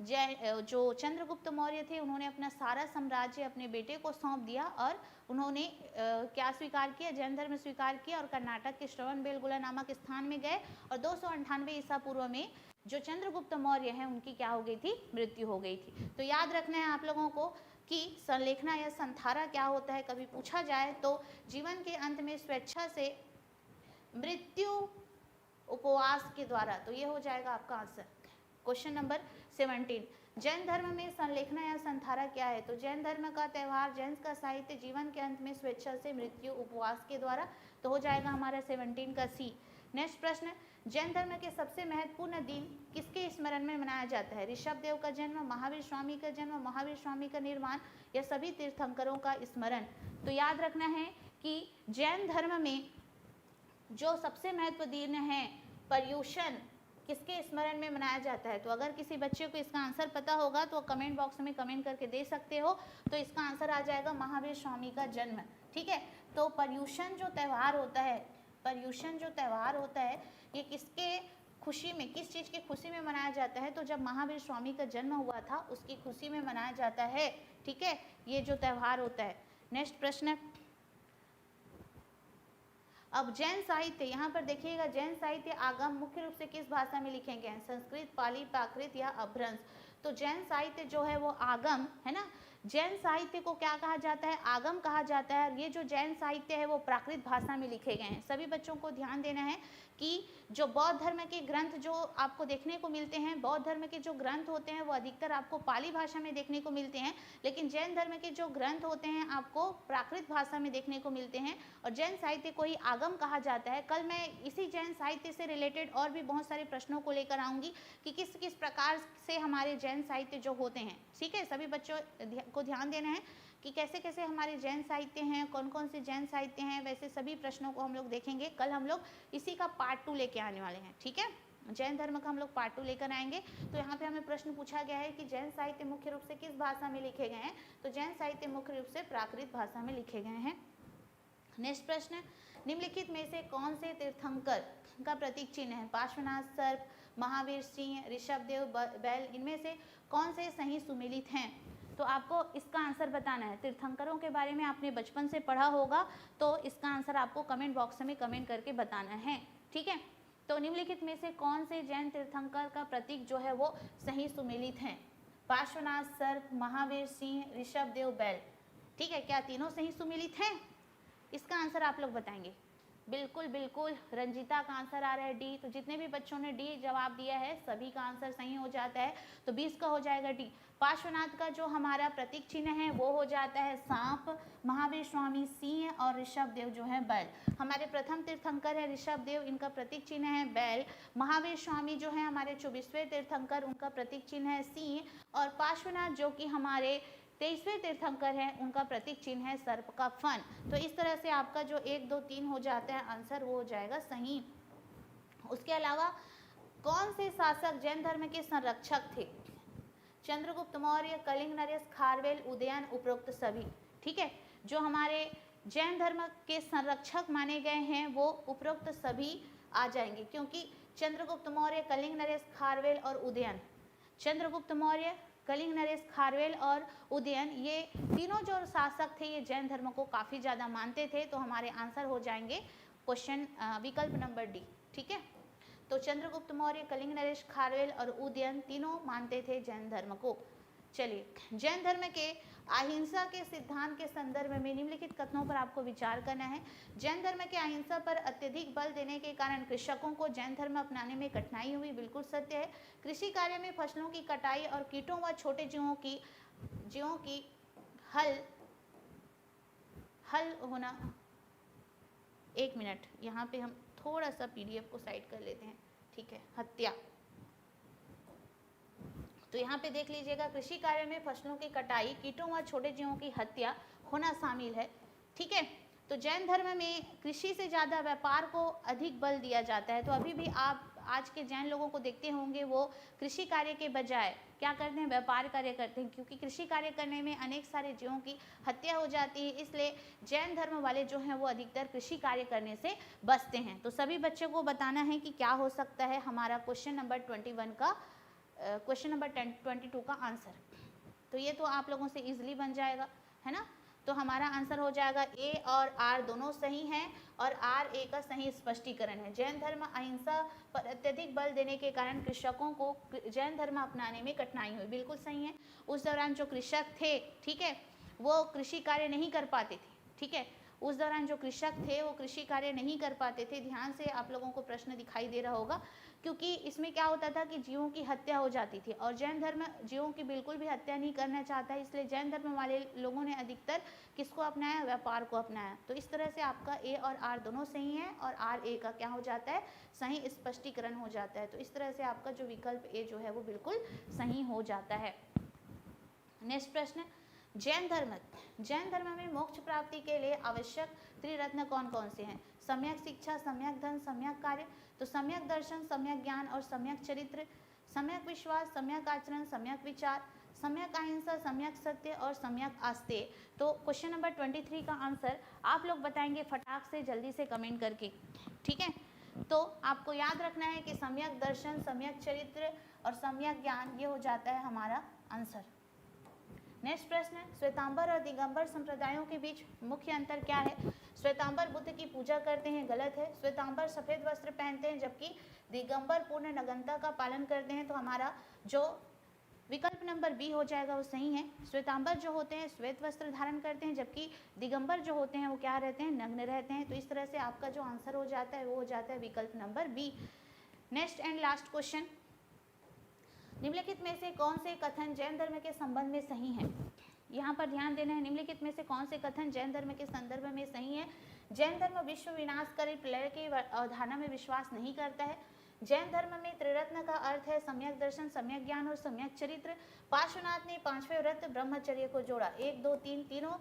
जो चंद्रगुप्त मौर्य थे उन्होंने अपना सारा साम्राज्य अपने बेटे को सौंप दिया और उन्होंने क्या स्वीकार किया? जैन धर्म स्वीकार किया और कर्नाटक के श्रवणबेलगोला नामक स्थान में गए, और 298 ईसा पूर्व में जो चंद्रगुप्त मौर्य हैं उनकी क्या हो गई थी? मृत्यु हो गई थी। तो याद रखना है आप लोगों को कि संलेखना या संथारा क्या होता है, कभी पूछा जाए तो जीवन के अंत में स्वेच्छा से मृत्यु उपवास के द्वारा। तो ये हो जाएगा आपका आंसर। क्वेश्चन नंबर 17, जैन धर्म में संलेखना या संथारा क्या है? तो जैन धर्म का त्यौहार, जैन का साहित्य, जीवन के अंत में स्वेच्छा से मृत्यु उपवास के द्वारा। तो हो जाएगा हमारा 17 का सी। नेक्स्ट प्रश्न, जैन धर्म के सबसे महत्वपूर्ण दिन किसके स्मरण में मनाया जाता है? ऋषभ देव का जन्म, महावीर स्वामी का जन्म, महावीर स्वामी का निर्वाण, या सभी तीर्थंकरों का स्मरण? तो याद रखना है कि जैन धर्म में जो सबसे महत्वपूर्ण दिन है पर्युषण, किसके स्मरण में मनाया जाता है? तो अगर किसी बच्चे को इसका आंसर पता होगा तो कमेंट बॉक्स में कमेंट करके दे सकते हो। तो इसका आंसर आ जाएगा महावीर स्वामी का जन्म। ठीक है, तो पर्युषण जो त्यौहार होता है, पर्युषण जो त्यौहार होता है ये किसके खुशी में, किस चीज़ की खुशी में मनाया जाता है? तो जब महावीर स्वामी का जन्म हुआ था उसकी खुशी में मनाया जाता है। ठीक है, ये जो त्यौहार होता है। नेक्स्ट प्रश्न, अब जैन साहित्य, यहाँ पर देखिएगा जैन साहित्य आगम मुख्य रूप से किस भाषा में लिखे गए हैं, संस्कृत, पाली, प्राकृत या अपभ्रंश। तो जैन साहित्य जो है वो आगम है ना, जैन साहित्य को क्या कहा जाता है, आगम कहा जाता है। ये जो जैन साहित्य है वो प्राकृत भाषा में लिखे गए हैं। सभी बच्चों को ध्यान देना है कि जो बौद्ध धर्म के ग्रंथ जो आपको देखने को मिलते हैं, बौद्ध धर्म के जो ग्रंथ होते हैं वो अधिकतर आपको पाली भाषा में देखने को मिलते हैं, लेकिन जैन धर्म के जो ग्रंथ होते हैं आपको प्राकृत भाषा में देखने को मिलते हैं, और जैन साहित्य को ही आगम कहा जाता है। कल मैं इसी जैन साहित्य से रिलेटेड और भी बहुत सारे प्रश्नों को लेकर आऊँगी कि किस किस प्रकार से हमारे जैन साहित्य जो होते हैं। ठीक है, सभी बच्चों को ध्यान देना है कि कैसे कैसे हमारे जैन साहित्य हैं, कौन कौन से जैन साहित्य हैं, वैसे सभी प्रश्नों को हम लोग देखेंगे। कल हम लोग इसी का पार्ट 2 लेके आने वाले हैं। ठीक है, जैन धर्म का हम लोग पार्ट 2 लेकर आएंगे। तो यहाँ पे हमें प्रश्न पूछा गया है कि जैन साहित्य मुख्य रूप से किस भाषा में लिखे गए हैं, तो जैन साहित्य मुख्य रूप से प्राकृत भाषा में लिखे गए हैं। नेक्स्ट प्रश्न, निम्नलिखित में से कौन से तीर्थंकर का प्रतीक चिन्ह है, पार्श्वनाथ, सर्प, महावीर सिंह, ऋषभदेव, बैल, इनमें से कौन से सही सुमेलित हैं। तो आपको इसका आंसर बताना है। तीर्थंकरों के बारे में आपने बचपन से पढ़ा होगा, तो इसका आंसर आपको कमेंट बॉक्स में कमेंट करके बताना है। ठीक है, तो निम्नलिखित में से कौन से जैन तीर्थंकर का प्रतीक जो है वो सही सुमेलित हैं, पार्श्वनाथ, सर्प, महावीर सिंह, ऋषभदेव, बैल। ठीक है, क्या तीनों सही सुमेलित हैं? इसका आंसर आप लोग बताएंगे। बिल्कुल बिल्कुल, रंजिता का आंसर आ रहा है डी। तो जितने भी बच्चों ने डी जवाब दिया है सभी का आंसर सही हो जाता है, तो 20 का हो जाएगा डी। पार्श्वनाथ का जो हमारा प्रतीक चिन्ह है वो हो जाता है सांप, महावीर स्वामी सिंह और ऋषभदेव जो है बैल। हमारे प्रथम तीर्थंकर है ऋषभदेव, इनका प्रतीक चिन्ह है बैल। महावीर स्वामी जो है हमारे 24वें तीर्थंकर, उनका प्रतीक चिन्ह है सिंह, और पार्श्वनाथ जो कि हमारे 23वें तीर्थंकर हैं, उनका प्रतीक चिन्ह है सर्प का फन। तो इस तरह से आपका जो 1, 2, 3 हो जाता है आंसर, वो हो जाएगा सही। उसके अलावा कौन से शासक जैन धर्म के संरक्षक थे, चंद्रगुप्त मौर्य, कलिंग नरेश, खारवेल, उदयन, उपरोक्त सभी। ठीक है, जो हमारे जैन धर्म के संरक्षक माने गए हैं वो उपरोक्त सभी आ जाएंगे, क्योंकि चंद्रगुप्त मौर्य, कलिंग नरेश, खारवेल और उदयन, चंद्रगुप्त मौर्य, कलिंग नरेश, खारवेल और उदयन, ये तीनों जो शासक थे ये जैन धर्म को काफ़ी ज़्यादा मानते थे। तो हमारे आंसर हो जाएंगे क्वेश्चन विकल्प नंबर डी। ठीक है, तो चंद्रगुप्त मौर्य, कलिंग नरेश, खारवेल और उदयन तीनों मानते थे जैन धर्म को। चलिए, जैन धर्म के अहिंसा के सिद्धांत के संदर्भ में निम्नलिखित कथनों पर आपको विचार करना है। जैन धर्म के अहिंसा पर अत्यधिक बल देने के कारण कृषकों को जैन धर्म अपनाने में कठिनाई हुई, बिल्कुल सत्य है। कृषि कार्य में फसलों की कटाई और कीटों व छोटे जीवों की हल होना। एक मिनट, यहाँ पे हम थोड़ा सा पीडीएफ को साइड कर लेते हैं। ठीक है, हत्या, तो यहाँ पे देख लीजिएगा, कृषि कार्य में फसलों की कटाई, कीटों व छोटे जीवों की हत्या होना शामिल है। ठीक है, तो जैन धर्म में कृषि से ज़्यादा व्यापार को अधिक बल दिया जाता है। तो अभी भी आप आज के जैन लोगों को देखते होंगे, वो कृषि कार्य के बजाय क्या करते हैं, व्यापार कार्य करते हैं, क्योंकि कृषि कार्य करने में अनेक सारे जीवों की हत्या हो जाती है, इसलिए जैन धर्म वाले जो हैं वो अधिकतर कृषि कार्य करने से बचते हैं। तो सभी बच्चों को बताना है कि क्या हो सकता है हमारा क्वेश्चन नंबर 21 का क्वेश्चन नंबर 22 का आंसर। तो ये तो आप लोगों से इजीली बन जाएगा, है ना। तो हमारा आंसर हो जाएगा ए और आर दोनों सही हैं, और आर ए का सही स्पष्टीकरण है। जैन धर्म अहिंसा पर अत्यधिक बल देने के कारण कृषकों को जैन धर्म अपनाने में कठिनाई हुई, बिल्कुल सही है। उस दौरान जो कृषक थे, ठीक है, वो कृषि कार्य नहीं कर पाते थे। ठीक है, उस दौरान जो कृषक थे वो कृषि कार्य नहीं कर पाते थे। ध्यान से आप लोगों को प्रश्न दिखाई दे रहा होगा, क्योंकि इसमें क्या होता था कि जीवों की हत्या हो जाती थी, और जैन धर्म जीवों की बिल्कुल भी हत्या नहीं करना चाहता है, इसलिए जैन धर्म वाले लोगों ने अधिकतर किसको अपनाया, व्यापार को अपनाया। तो इस तरह से आपका ए और आर दोनों सही है, और आर ए का क्या हो जाता है, सही स्पष्टीकरण हो जाता है। तो इस तरह से आपका जो विकल्प ए जो है वो बिल्कुल सही हो जाता है। नेक्स्ट प्रश्न, जैन धर्म में मोक्ष प्राप्ति के लिए आवश्यक त्रिरत्न कौन कौन से हैं? सम्यक शिक्षा, सम्यक धन, सम्यक कार्य। तो सम्यक दर्शन, सम्यक ज्ञान और सम्यक चरित्र, सम्यक विश्वास, सम्यक आचरण, सम्यक विचार, सम्यक अहिंसा, सम्यक सत्य और सम्यक आस्तेय। तो क्वेश्चन नंबर 23 का आंसर आप लोग बताएंगे फटाक से, जल्दी से कमेंट करके। ठीक है, तो आपको याद रखना है कि सम्यक दर्शन, सम्यक चरित्र और सम्यक ज्ञान, ये हो जाता है हमारा आंसर। नेक्स्ट प्रश्न है, श्वेतांबर और दिगंबर संप्रदायों के बीच मुख्य अंतर क्या है? श्वेतांबर बुद्ध की पूजा करते हैं, गलत है। श्वेतांबर सफेद वस्त्र पहनते हैं जबकि दिगंबर पूर्ण नग्नता का पालन करते हैं। तो हमारा जो विकल्प नंबर बी हो जाएगा वो सही है। श्वेतांबर जो होते हैं श्वेत वस्त्र धारण करते हैं जबकि दिगंबर जो होते हैं वो क्या रहते हैं? नग्न रहते हैं। तो इस तरह से आपका जो आंसर हो जाता है वो हो जाता है विकल्प number B. Next and last question, निम्नलिखित में से कौन से कथन जैन धर्म के संबंध में सही है? यहाँ पर ध्यान देना है, निम्नलिखित में से कौन से कथन जैन धर्म के संदर्भ में सही है? जैन धर्म विश्व विनाशकारी प्रलय की अवधारणा में विश्वास नहीं करता है। जैन धर्म में त्रिरत्न का अर्थ है सम्यक दर्शन, सम्यक ज्ञान और सम्यक चरित्र। पार्श्वनाथ ने पांचवें व्रत ब्रह्मचर्य को जोड़ा। 1, 2, 3 तीनों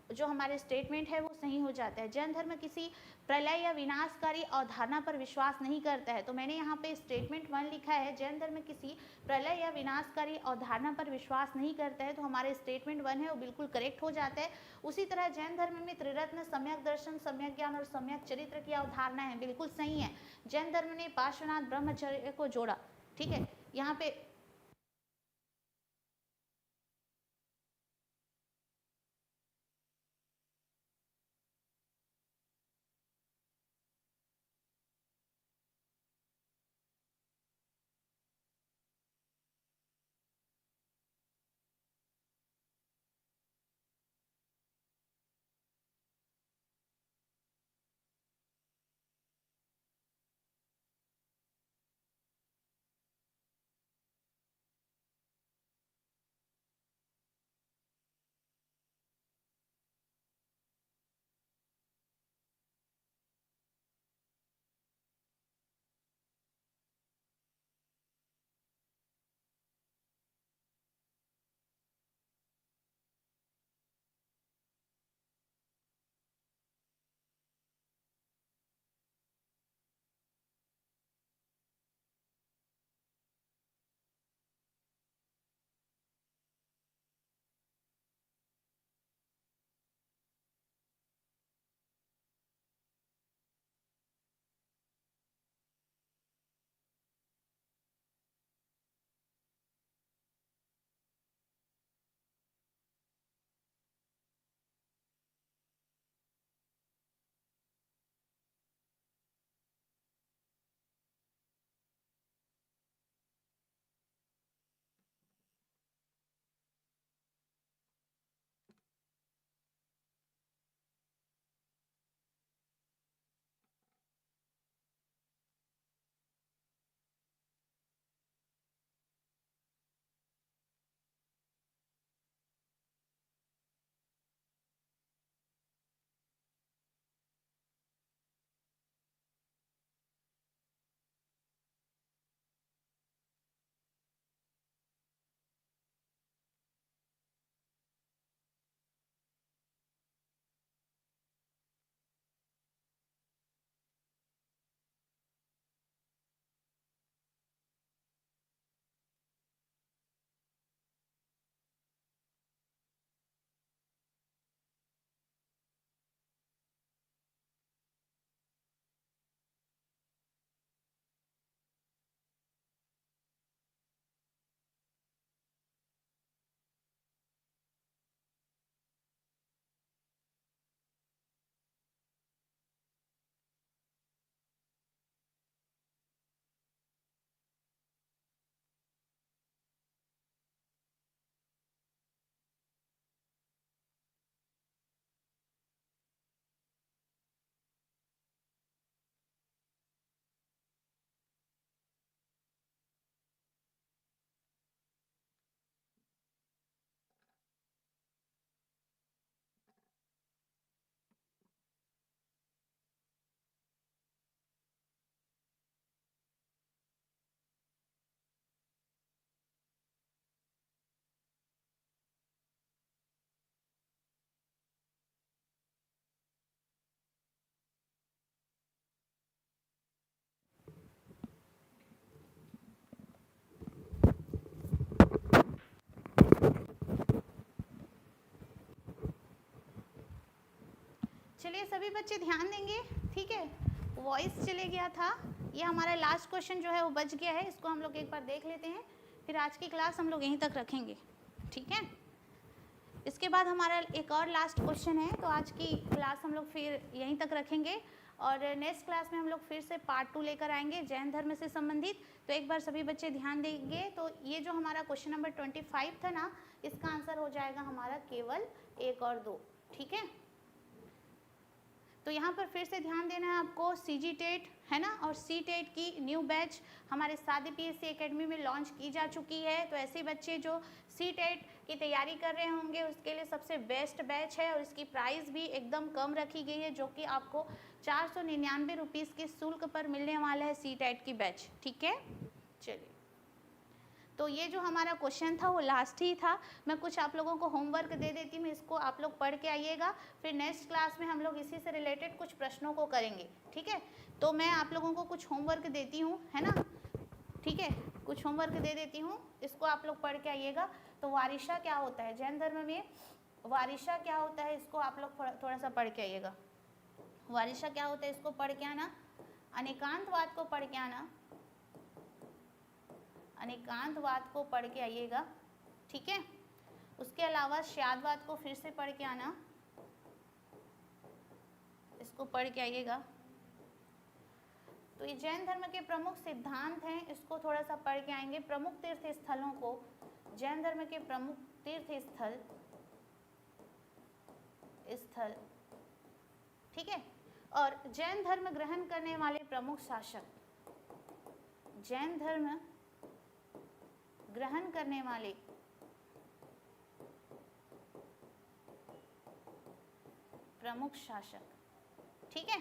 जो हमारे स्टेटमेंट है वो सही हो जाता है। जैन धर्म किसी प्रलय या विनाशकारी अवधारणा पर विश्वास नहीं करता है। तो मैंने यहाँ पे स्टेटमेंट 1 लिखा है, जैन धर्म किसी प्रलय या विनाशकारी अवधारणा पर विश्वास नहीं करता है। तो हमारे स्टेटमेंट 1 है वो बिल्कुल करेक्ट हो जाता है। उसी तरह जैन धर्म में त्रिरत्न, सम्यक दर्शन, सम्यक ज्ञान और सम्यक चरित्र की अवधारणा है, बिल्कुल सही है। जैन धर्म ने पार्श्वनाथ ब्रह्मचर्य को जोड़ा। ठीक है, यहाँ पे चलिए सभी बच्चे ध्यान देंगे, ठीक है। वॉइस चले गया था, ये हमारा लास्ट क्वेश्चन जो है वो बच गया है, इसको हम लोग एक बार देख लेते हैं, फिर आज की क्लास हम लोग यहीं तक रखेंगे, ठीक है। इसके बाद हमारा एक और लास्ट क्वेश्चन है। तो आज की क्लास हम लोग फिर यहीं तक रखेंगे और नेक्स्ट क्लास में हम लोग फिर से पार्ट 2 लेकर आएंगे जैन धर्म से संबंधित। तो एक बार सभी बच्चे ध्यान देंगे। तो ये जो हमारा क्वेश्चन नंबर 25 था ना, इसका आंसर हो जाएगा हमारा केवल 1 और 2। ठीक है, तो यहाँ पर फिर से ध्यान देना है आपको, सीजी टेट है ना और सी टेट की न्यू बैच हमारे सादी पीएससी एकेडमी में लॉन्च की जा चुकी है। तो ऐसे बच्चे जो सी टेट की तैयारी कर रहे होंगे उसके लिए सबसे बेस्ट बैच है और इसकी प्राइस भी एकदम कम रखी गई है, जो कि आपको 499 रुपीज़ के शुल्क पर मिलने वाला है सी टेट की बैच। ठीक है, चलिए, तो ये जो हमारा क्वेश्चन था वो लास्ट ही था। मैं कुछ आप लोगों को होमवर्क दे देती हूँ, इसको आप लोग पढ़ के आइएगा। फिर नेक्स्ट क्लास में हम लोग इसी से रिलेटेड कुछ प्रश्नों को करेंगे। ठीक है, तो मैं आप लोगों को कुछ होमवर्क देती हूँ, है ना। ठीक है, कुछ होमवर्क दे देती हूँ, इसको आप लोग पढ़ के आइएगा। तो वारिशा क्या होता है, जैन धर्म में वारिशा क्या होता है, इसको आप लोग थोड़ा सा पढ़ के आइएगा। वारिशा क्या होता है, इसको पढ़ के आना। अनेकांतवाद को पढ़ के आना, अनेकांतवाद को पढ़ के आइएगा। ठीक है, उसके अलावा श्यादवाद को फिर से पढ़ के आना, इसको पढ़ के आइएगा। तो ये जैन धर्म के प्रमुख सिद्धांत हैं, इसको थोड़ा सा पढ़ के आएंगे। प्रमुख तीर्थ स्थलों को, जैन धर्म के प्रमुख तीर्थ स्थल, ठीक है, और जैन धर्म ग्रहण करने वाले प्रमुख शासक, जैन धर्म ग्रहण करने वाले प्रमुख शासक। ठीक है,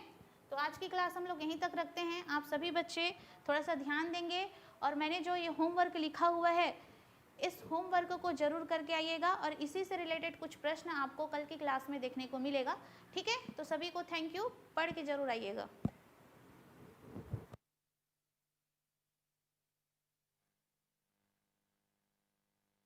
तो आज की क्लास हम लोग यहीं तक रखते हैं। आप सभी बच्चे थोड़ा सा ध्यान देंगे और मैंने जो ये होमवर्क लिखा हुआ है इस होमवर्क को जरूर करके आइएगा और इसी से रिलेटेड कुछ प्रश्न आपको कल की क्लास में देखने को मिलेगा। ठीक है, तो सभी को थैंक यू, पढ़ के जरूर आइएगा।